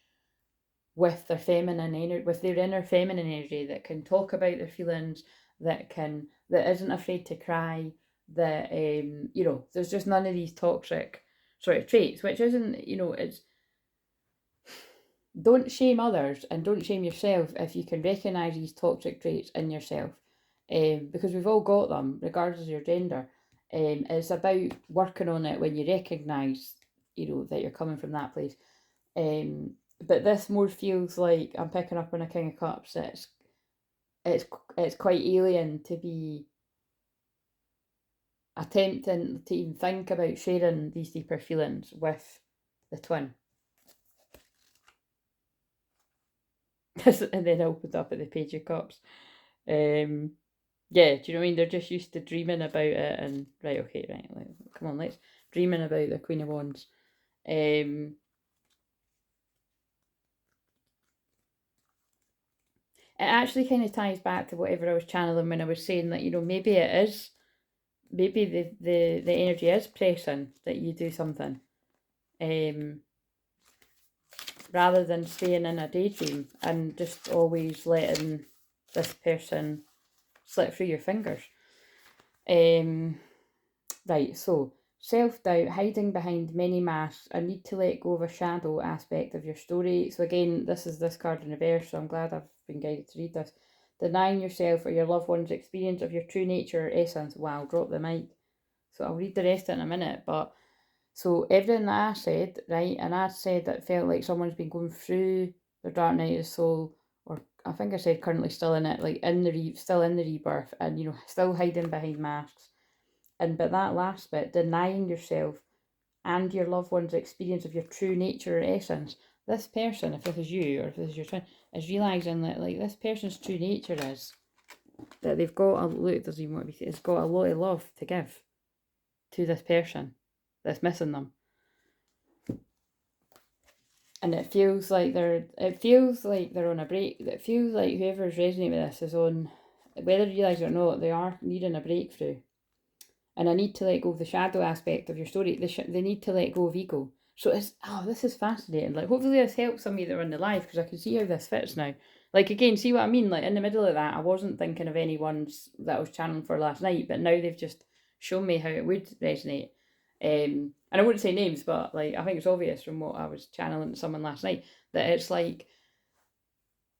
with their feminine energy, with their inner feminine energy, that can talk about their feelings, that isn't afraid to cry, that there's just none of these toxic sort of traits, which isn't, it's, don't shame others and don't shame yourself if you can recognise these toxic traits in yourself, because we've all got them regardless of your gender. It's about working on it when you recognise that you're coming from that place. But this more feels like I'm picking up on a King of Cups. It's quite alien to be attempting to even think about sharing these deeper feelings with the twin. And then I opened up at the Page of Cups. Do you know what I mean? They're just used to dreaming about it, and come on, let's dreaming about the Queen of Wands. It actually kind of ties back to whatever I was channeling when I was saying that, maybe it is, maybe the energy is pressing that you do something, rather than staying in a daydream and just always letting this person slip through your fingers. Right, so self-doubt, hiding behind many masks, a need to let go of a shadow aspect of your story. So again, this is this card in reverse, so I'm glad I've been guided to read this. Denying yourself or your loved one's experience of your true nature or essence. Wow, drop the mic. So I'll read the rest in a minute, but so everything that I said, right, and I said that felt like someone's been going through their dark night of the soul, or I think I said currently still in it, like still in the rebirth, and still hiding behind masks. But that last bit, denying yourself and your loved one's experience of your true nature or essence. This person, if this is you or if this is your twin, is realising that this person's true nature is that they've got doesn't even want to be, it's got a lot of love to give to this person that's missing them. And it feels like they're on a break. It feels like whoever's resonating with this is on, whether you realise it or not, they are needing a breakthrough. And I need to let go of the shadow aspect of your story. They need to let go of ego. So this is fascinating. Hopefully this helps some of you that are in the live, because I can see how this fits now. Again, see what I mean? In the middle of that, I wasn't thinking of any ones that I was channeling for last night, but now they've just shown me how it would resonate. And I wouldn't say names, but I think it's obvious from what I was channeling to someone last night that it's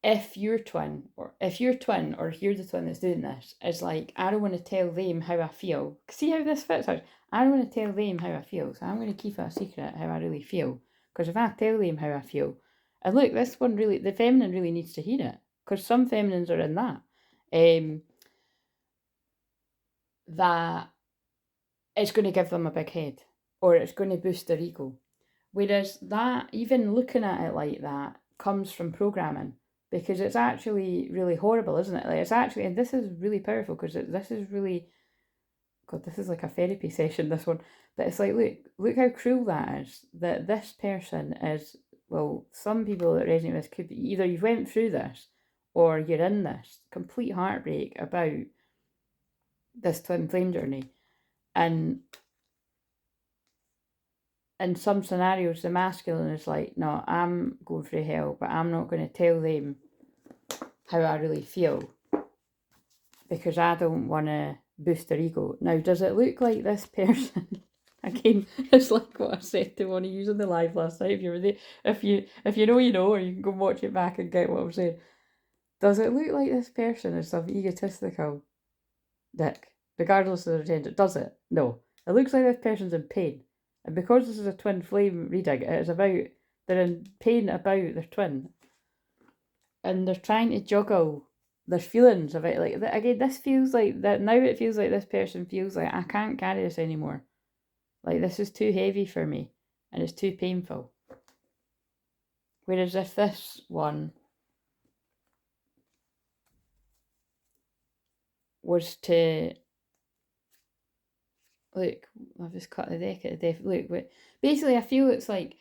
if you're the twin or you're the twin that's doing this, is I don't want to tell them how I feel. See how this fits out? I don't want to tell them how I feel, so I'm going to keep it a secret how I really feel. Because if I tell them how I feel, and look, this one really, the feminine really needs to hear it, because some feminines are in that, that it's going to give them a big head, or it's going to boost their ego. Whereas that, even looking at it like that, comes from programming. Because it's actually really horrible, isn't it? It's actually, and this is really powerful, because this is really, God, this is like a therapy session, this one. But it's look how cruel that is, that this person is, well, some people that resonate with this could be either you've went through this, or you're in this complete heartbreak about this twin flame journey. And in some scenarios, the masculine is no, I'm going through hell, but I'm not going to tell them how I really feel, because I don't want to boost their ego. Now, does it look like this person? Again, it's like what I said to one of you on the live last night. If you were there, if you know, you know, or you can go watch it back and get what I'm saying. Does it look like this person is some egotistical dick, regardless of their gender? Does it? No. It looks like this person's in pain. And because this is a twin flame reading, it's about, they're in pain about their twin. And they're trying to juggle their feelings of it. Again, this feels like that now. It feels like this person feels like, I can't carry this anymore. This is too heavy for me, and it's too painful. Whereas if this one was to, look, I've just cut the deck at the deck. Look, basically I feel it's like,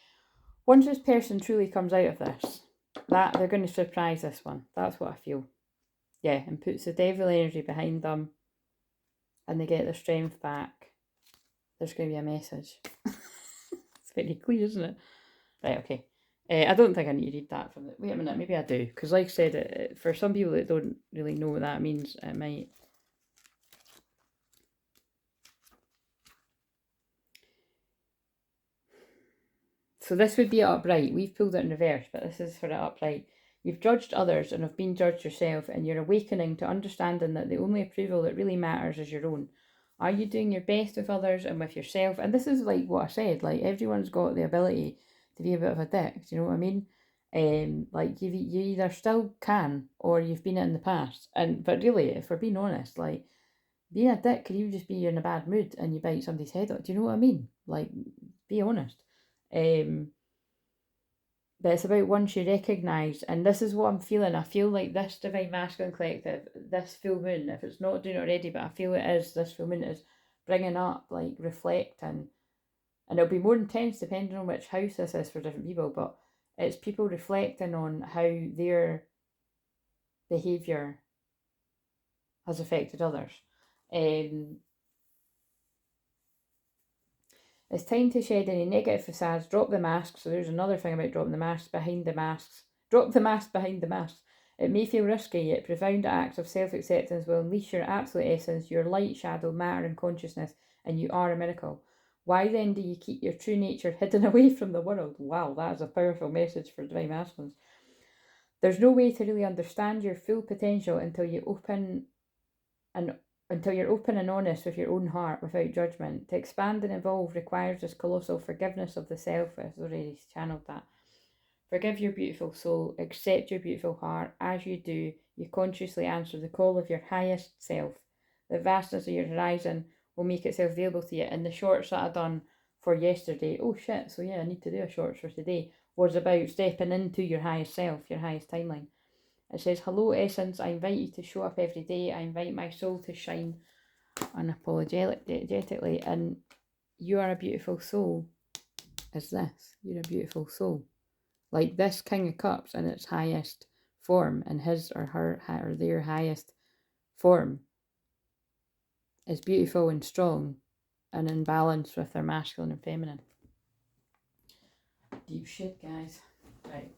once this person truly comes out of this, that they're going to surprise this one. That's what I feel. Yeah, and puts the devil energy behind them, and they get their strength back. There's going to be a message. It's very clear, isn't it? Right, okay. I don't think I need to read that from it. Wait a minute, maybe I do. Because like I said, for some people that don't really know what that means, it might... So this would be upright. We've pulled it in reverse, but this is for it upright. You've judged others and have been judged yourself, and you're awakening to understanding that the only approval that really matters is your own. Are you doing your best with others and with yourself? And this is like what I said, like everyone's got the ability to be a bit of a dick, do you know what I mean? Like you either still can or you've been it in the past. But really, if we're being honest, like being a dick could even just be you're in a bad mood and you bite somebody's head off. Do you know what I mean? Like, be honest. But it's about once you recognise, and this is what I'm feeling. I feel like this Divine Masculine Collective, this full moon, if it's not doing it already, but I feel it is, this full moon is bringing up, like, reflecting. And it'll be more intense depending on which house this is for different people, but it's people reflecting on how their behaviour has affected others. It's time to shed any negative facades, drop the masks. So there's another thing about dropping the masks behind the masks. Drop the mask behind the masks. It may feel risky, yet profound acts of self-acceptance will unleash your absolute essence, your light, shadow, matter and consciousness, and you are a miracle. Why then do you keep your true nature hidden away from the world? Wow, that is a powerful message for Divine Masculines. There's no way to really understand your full potential until you're open and honest with your own heart without judgment. To expand and evolve requires this colossal forgiveness of the self. I've already channeled that. Forgive your beautiful soul, accept your beautiful heart. As you do, you consciously answer the call of your highest self. The vastness of your horizon will make itself available to you. And the shorts that I done for yesterday, oh shit, so yeah, I need to do a shorts for today, was about stepping into your highest self, your highest timeline. It says, hello essence, I invite you to show up every day. I invite my soul to shine unapologetically. And you are a beautiful soul. Is this? You're a beautiful soul. Like this King of Cups in its highest form, and his or her or their highest form is beautiful and strong and in balance with their masculine and feminine. Deep shit, guys. Right.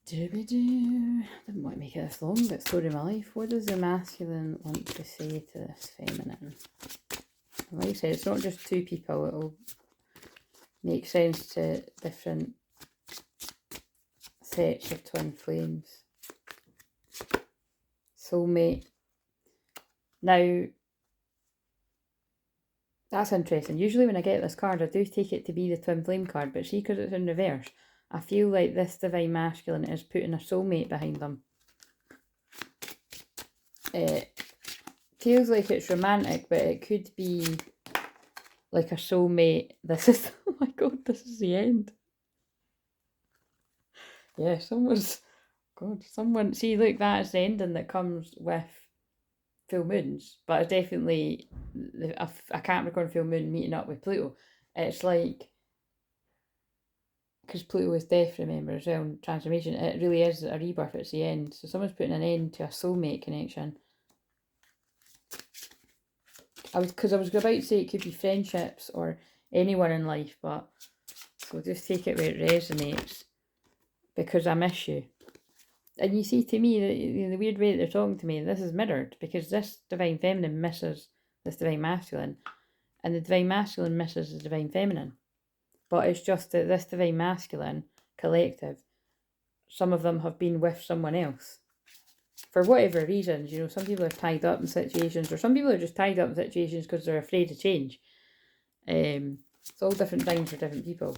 Didn't want to make it this long, but story of my life. What does the masculine want to say to this feminine? Like I said, it's not just two people, it'll make sense to different sets of twin flames. Soulmate. Now, that's interesting. Usually when I get this card, I do take it to be the twin flame card, but see, because it's in reverse, I feel like this Divine Masculine is putting a soulmate behind them. It feels like it's romantic, but it could be like a soulmate. This is, oh my god, this is the end. Yeah, someone, see, look, that is the ending that comes with full moons, but it's definitely a Capricorn full moon meeting up with Pluto. It's like, because Pluto is death, remember, as well, and transformation, it really is a rebirth, it's the end. So someone's putting an end to a soulmate connection. Because I was about to say it could be friendships or anyone in life, but so just take it where it resonates, because I miss you. And you see, to me, the weird way that they're talking to me, this is mirrored, because this Divine Feminine misses this Divine Masculine, and the Divine Masculine misses the Divine Feminine. But it's just that this Divine Masculine collective, some of them have been with someone else. For whatever reasons, you know, some people are tied up in situations, or some people are just tied up in situations because they're afraid to change. It's all different things for different people.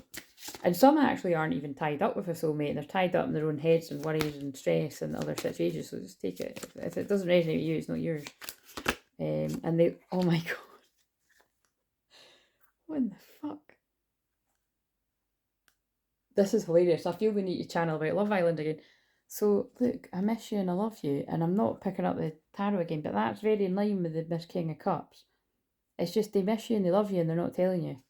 And some actually aren't even tied up with a soulmate. They're tied up in their own heads and worries and stress and other situations. So just take it. If it doesn't resonate with you, it's not yours. And they, oh my God. What in the fuck? This is hilarious. I feel we need to channel about Love Island again. So, look, I miss you and I love you. And I'm not picking up the tarot again, but that's very in line with the Miss King of Cups. It's just they miss you and they love you and they're not telling you.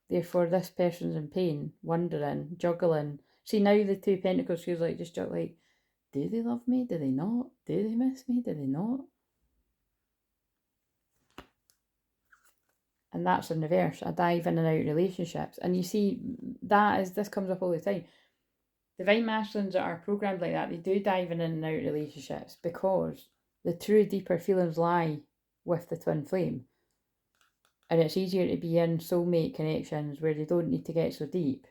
Therefore, this person's in pain, wondering, juggling. See, now the Two of Pentacles feels like just like, do they love me? Do they not? Do they miss me? Do they not? And that's in reverse. I dive in and out relationships. And you see, this comes up all the time. Divine masculines that are programmed like that, they do dive in and out relationships because the true deeper feelings lie with the twin flame. And it's easier to be in soulmate connections where they don't need to get so deep.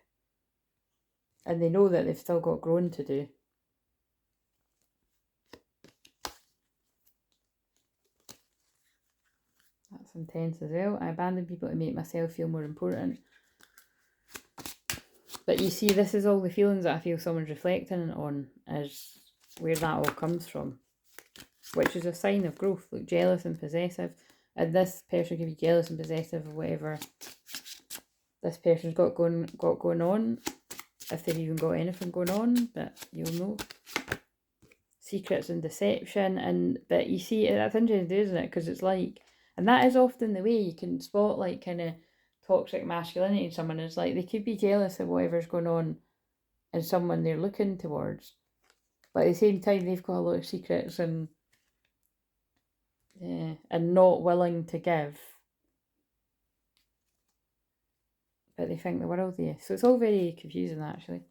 And they know that they've still got growing to do. That's intense as well. I abandon people to make myself feel more important. But you see, this is all the feelings that I feel someone's reflecting on, is where that all comes from. Which is a sign of growth. Look, jealous and possessive. And this person can be jealous and possessive of whatever this person's got going on. If they've even got anything going on, but you'll know. Secrets and deception. But you see, that's interesting, isn't it? Because it's like, and that is often the way you can spot like kind of toxic masculinity in someone. Is like they could be jealous of whatever's going on in someone they're looking towards, but at the same time they've got a lot of secrets and not willing to give, but they think the world of you. So it's all very confusing, actually.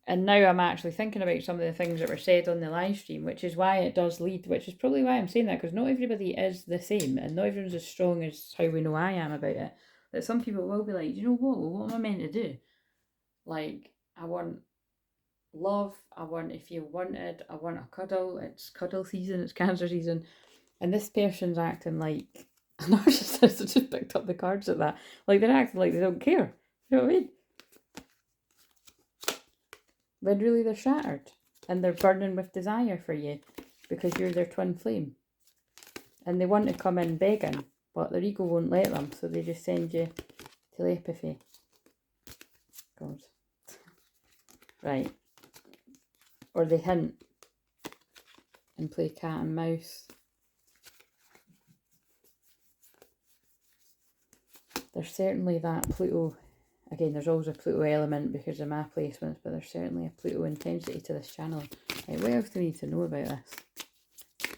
And now I'm actually thinking about some of the things that were said on the live stream, which is why it does lead, which is probably why I'm saying that, because not everybody is the same, and not everyone's as strong as how we know I am about it. That some people will be like, you know what? Well, what am I meant to do? Like, I want love, I want to feel wanted, I want a cuddle, it's cuddle season, it's Cancer season, and this person's acting like a narcissist. I just picked up the cards at that. Like, they're acting like they don't care. You know what I mean? When really they're shattered and they're burning with desire for you because you're their twin flame. And they want to come in begging, but their ego won't let them, so they just send you telepathy. God. Right. Or they hint and play cat and mouse. There's certainly that Pluto. Again, there's always a Pluto element because of my placements, but there's certainly a Pluto intensity to this channel. Right, what else do we need to know about this?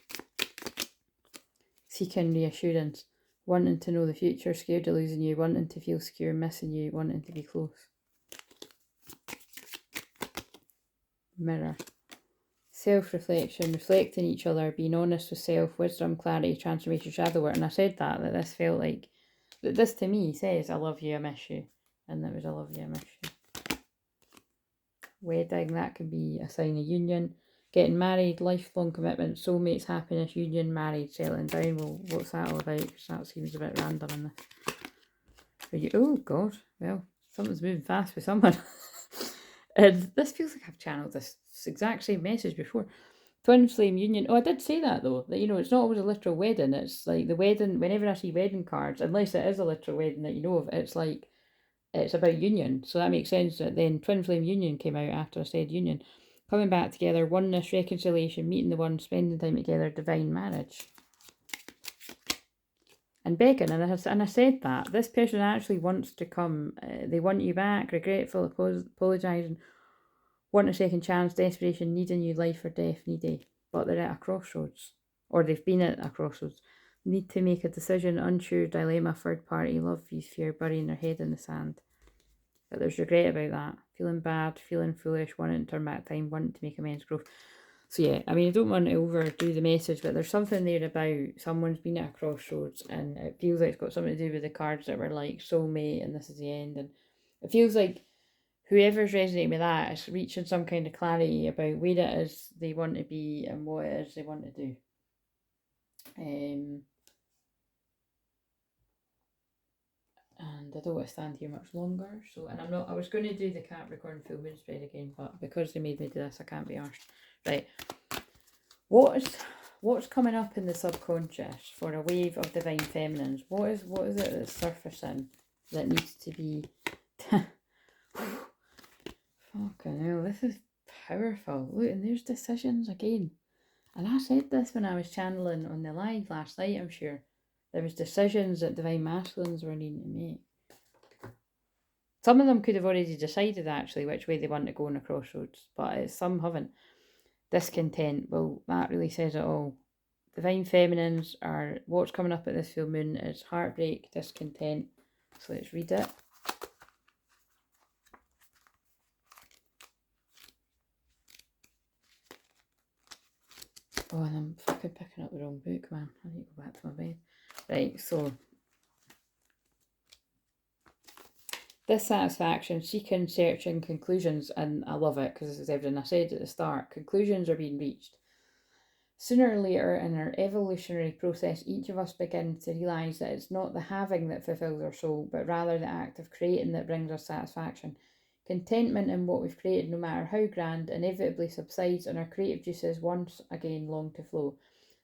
Seeking reassurance. Wanting to know the future, scared of losing you, wanting to feel secure, missing you, wanting to be close. Mirror. Self-reflection, reflecting each other, being honest with self, wisdom, clarity, transformation, shadow work. And I said that this felt like, that this to me says, I love you, I miss you. And that was, I love you, I miss you. Wedding, that can be a sign of union. Getting married, lifelong commitment, soulmates, happiness, union, married, settling down. Well, what's that all about? Because that seems a bit random in this. Oh, God. Well, something's moving fast for someone. And this feels like I've channeled this exact same message before. Twin flame union. Oh, I did say that, though. That, you know, it's not always a literal wedding. It's like the wedding, whenever I see wedding cards, unless it is a literal wedding that you know of, it's like, it's about union. So that makes sense that then twin flame union came out after I said union. Coming back together, oneness, reconciliation, meeting the one, spending time together, divine marriage. And begging, and I said that. This person actually wants to come. They want you back, regretful, apologising, want a second chance, desperation, needing you, life or death, needy. But they're at a crossroads. Or they've been at a crossroads. Need to make a decision, unsure, dilemma, third party, love, views, fear, burying their head in the sand. But there's regret about that. Feeling bad, feeling foolish, wanting to turn back time, wanting to make amends, growth. So yeah, I mean, I don't want to overdo the message, but there's something there about someone's been at a crossroads and it feels like it's got something to do with the cards that were like soulmate and this is the end. And it feels like whoever's resonating with that is reaching some kind of clarity about where it is they want to be and what it is they want to do. And and I don't want to stand here much longer. So, and I was going to do the Capricorn full moon spread again, but because they made me do this, I can't be arsed. Right. What's coming up in the subconscious for a wave of divine feminines? What is it that's surfacing that needs to be... Fucking hell, this is powerful. Look, and there's decisions again. And I said this when I was channeling on the live last night, I'm sure. There was decisions that divine masculines were needing to make. Some of them could have already decided, actually, which way they want to go on a crossroads, but some haven't. Discontent, well, that really says it all. Divine feminines are, what's coming up at this full moon is heartbreak, discontent. So let's read it. Oh, and I'm fucking picking up the wrong book, man. I need to go back to my bed. Right, so dissatisfaction, seeking, searching, conclusions, and I love it because this is everything I said at the start. Conclusions are being reached. Sooner or later in our evolutionary process, each of us begins to realise that it's not the having that fulfills our soul, but rather the act of creating that brings us satisfaction. Contentment in what we've created, no matter how grand, inevitably subsides and our creative juices once again long to flow.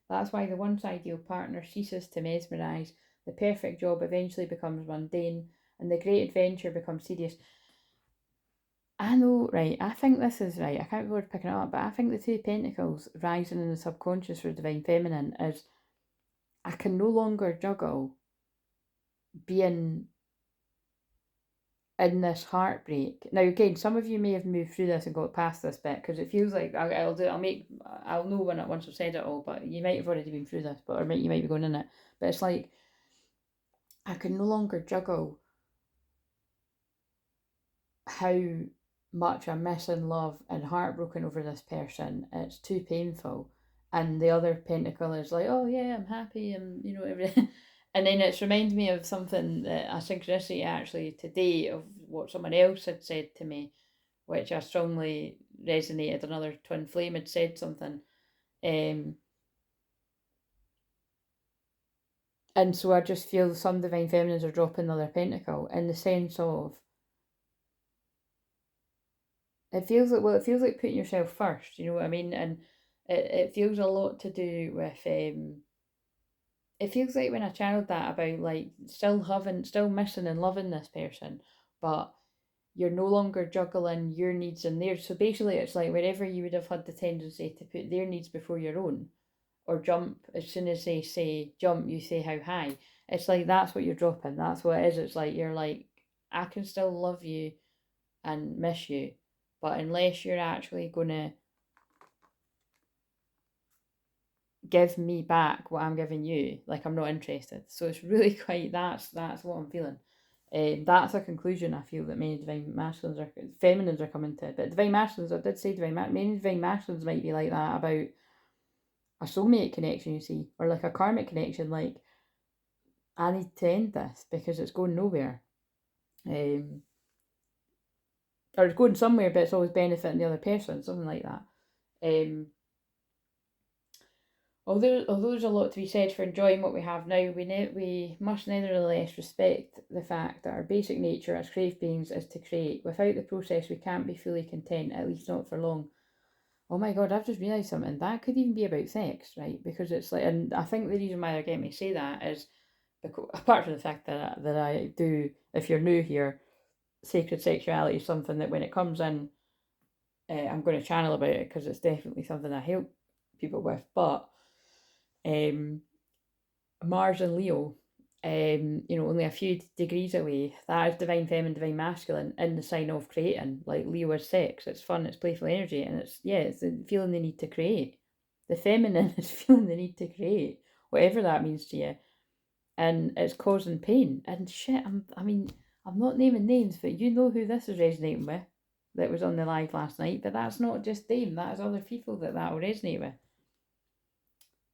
That's why the once ideal partner ceases to mesmerise, the perfect job eventually becomes mundane, and the great adventure becomes serious. I know, right, I think this is right, I can't be bothered picking it up, but I think the Two of Pentacles rising in the subconscious for Divine Feminine is, I can no longer juggle being in this heartbreak. Now again, some of you may have moved through this and got past this bit, because it feels like I'll know once I've said it all, but you might have already been through this, or you might be going in it, but it's like, I can no longer juggle how much I'm missing love and heartbroken over this person. It's too painful. And the other pentacle is like, oh yeah, I'm happy, and you know, everything. And then it's reminded me of something that a synchronicity actually today of what someone else had said to me, which I strongly resonated. Another twin flame had said something. And so I just feel some divine feminines are dropping another pentacle in the sense of, it feels like putting yourself first, you know what I mean? And it feels a lot to do with, it feels like when I channeled that about like still missing and loving this person, but you're no longer juggling your needs and theirs. So basically it's like wherever you would have had the tendency to put their needs before your own, or jump, as soon as they say jump, you say how high. It's like that's what you're dropping. That's what it is. It's like you're like, I can still love you and miss you, but unless you're actually gonna give me back what I'm giving you, like, I'm not interested. So it's really quite, that's what I'm feeling. That's a conclusion I feel that many divine masculines are, feminines are coming to. But divine masculines, I did say many divine masculines might be like that about a soulmate connection, you see, or like a karmic connection. Like, I need to end this because it's going nowhere. Or it's going somewhere, but it's always benefiting the other person, something like that. Although there's a lot to be said for enjoying what we have now, we must nevertheless respect the fact that our basic nature as creative beings is to create. Without the process, we can't be fully content, at least not for long. Oh my god, I've just realised something. That could even be about sex, right? Because it's like, and I think the reason why they're getting me to say that is, because, apart from the fact that I do, if you're new here, sacred sexuality is something that when it comes in, I'm going to channel about it because it's definitely something I help people with. But Mars and Leo, only a few degrees away, that is divine feminine, divine masculine in the sign of creating. Like Leo is sex, it's fun, it's playful energy, and it's the feeling the need to create. The feminine is feeling the need to create, whatever that means to you, and it's causing pain and shit. I'm not naming names, but you know who this is resonating with. That was on the live last night, but that's not just them. That is other people that will resonate with.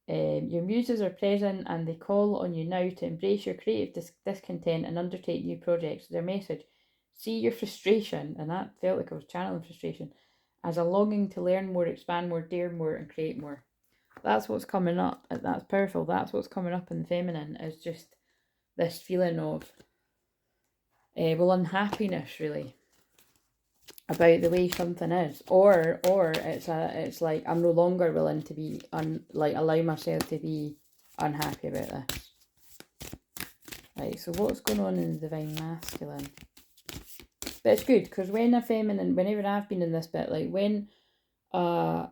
Your muses are present and they call on you now to embrace your creative discontent and undertake new projects. Their message: see your frustration, and that felt like I was channeling frustration, as a longing to learn more, expand more, dare more, and create more. That's what's coming up. That's powerful. That's what's coming up in the feminine, is just this feeling of well, unhappiness really about the way something is, or it's like I'm no longer willing to be allow myself to be unhappy about this. Right, so what's going on in the Divine Masculine? But it's good, because when a feminine, whenever I've been in this bit, like when a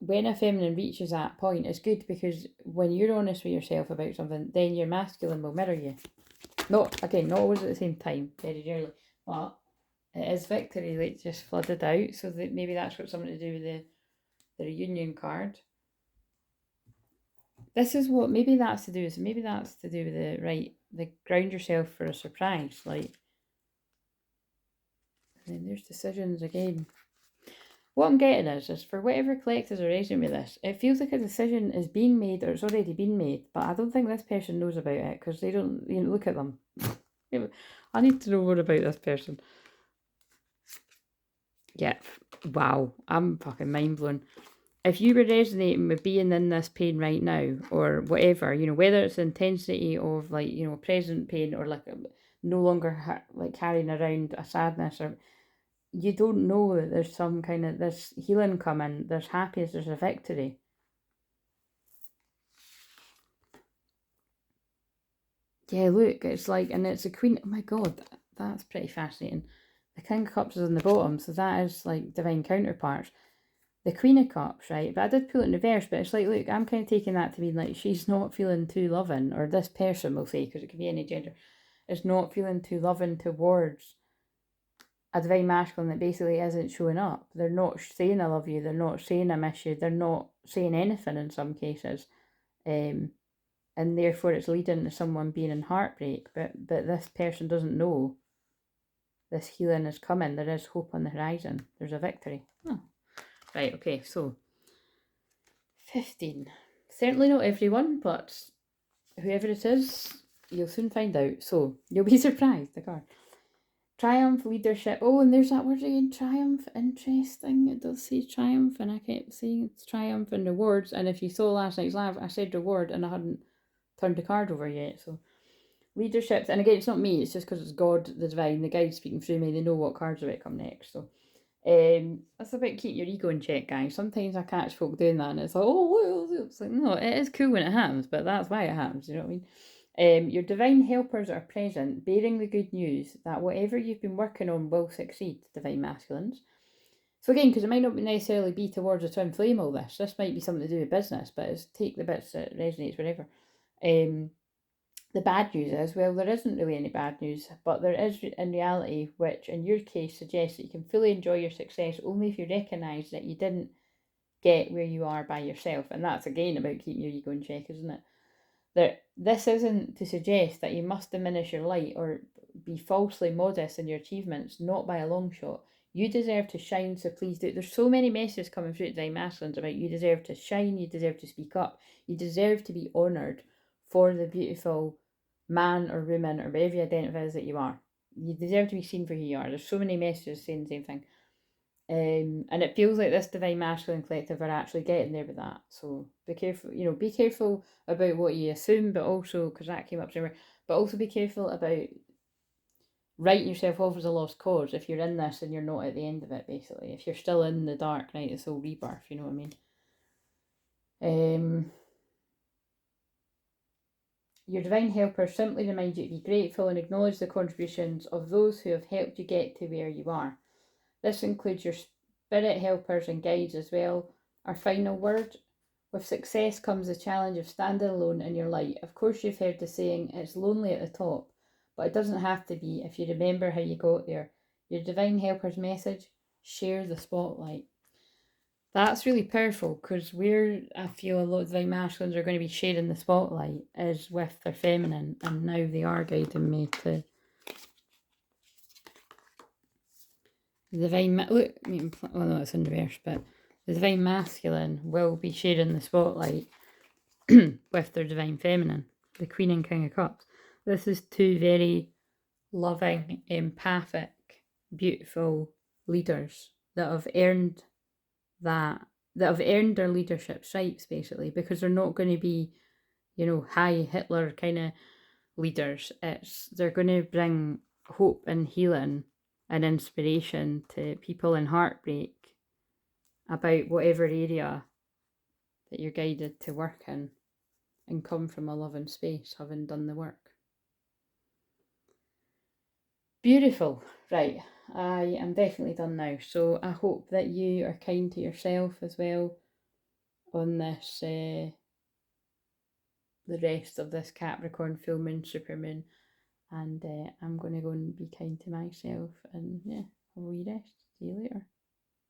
feminine reaches that point, it's good, because when you're honest with yourself about something, then your masculine will mirror you. Not always at the same time, very rarely, but it is victory that just flooded out, so that maybe that's got something to do with the reunion card. This is what, maybe that's to do with the ground yourself for a surprise, like, and then there's decisions again. What I'm getting is for whatever collectors are raising with this, it feels like a decision is being made, or it's already been made, but I don't think this person knows about it, because they don't, look at them. I need to know more about this person. Yeah, wow, I'm fucking mind blown. If you were resonating with being in this pain right now, or whatever, whether it's the intensity of present pain, or like no longer carrying around a sadness, or you don't know that there's some kind of this healing coming, there's happiness, there's a victory. Yeah, look, it's like, and it's a Queen. Oh my God, that's pretty fascinating. The King of Cups is on the bottom, so that is like divine counterparts. The Queen of Cups, right? But I did pull it in reverse, but it's like, look, I'm kind of taking that to mean like she's not feeling too loving, or this person will say, because it could be any gender, is not feeling too loving towards a divine masculine that basically isn't showing up. They're not saying I love you, they're not saying I miss you, they're not saying anything in some cases. And therefore it's leading to someone being in heartbreak, but this person doesn't know this healing is coming. There is hope on the horizon. There's a victory. Oh. Right, okay, so 15. Certainly not everyone, but whoever it is, you'll soon find out. So, you'll be surprised, the card. Triumph, leadership. Oh, and there's that word again, triumph. Interesting. It does say triumph, and I kept saying it's triumph and rewards. And if you saw last night's live, I said reward, and I hadn't turned the card over yet. So, leadership. And again, it's not me, it's just because it's God, the divine, the guide speaking through me. They know what cards are about to come next. So, that's about keep your ego in check, guys. Sometimes I catch folk doing that, and it's like, oh, it's like, no, it is cool when it happens, but that's why it happens. You know what I mean? Your divine helpers are present, bearing the good news that whatever you've been working on will succeed, divine masculines. So again, because it might not necessarily be towards a twin flame, all this. This might be something to do with business, but it's take the bits that resonates, whatever. The bad news is, well, there isn't really any bad news, but there is in reality, which in your case suggests that you can fully enjoy your success only if you recognise that you didn't get where you are by yourself. And that's again about keeping your ego in check, isn't it? That this isn't to suggest that you must diminish your light or be falsely modest in your achievements, not by a long shot. You deserve to shine, so please do. There's so many messages coming through today, masculines, about you deserve to shine, you deserve to speak up, you deserve to be honoured for the beautiful man or woman or whatever you identify as that you are. You deserve to be seen for who you are. There's so many messages saying the same thing. And it feels like this divine masculine collective are actually getting there with that. So be careful, be careful about what you assume, but also, because that came up somewhere, but also be careful about writing yourself off as a lost cause if you're in this and you're not at the end of it, basically. If you're still in the dark night of soul rebirth, you know what I mean? Your divine helpers simply remind you to be grateful and acknowledge the contributions of those who have helped you get to where you are. This includes your spirit helpers and guides as well. Our final word: with success comes the challenge of standing alone in your light. Of course, you've heard the saying, it's lonely at the top, but it doesn't have to be if you remember how you got there. Your divine helpers message: share the spotlight. That's really powerful, because where I feel a lot of divine masculines are going to be sharing the spotlight is with their feminine, and now they are guiding me to the divine. Look, well, no, it's in reverse, but the divine masculine will be sharing the spotlight with their divine feminine, the Queen and King of Cups. This is two very loving, empathic, beautiful leaders that have earned their leadership stripes, basically, because they're not going to be, high Hitler kind of leaders. They're going to bring hope and healing and inspiration to people in heartbreak about whatever area that you're guided to work in, and come from a loving space, having done the work. Beautiful. Right, I am definitely done now. So I hope that you are kind to yourself as well on this, the rest of this Capricorn full moon, super moon. And I'm going to go and be kind to myself and yeah, have a wee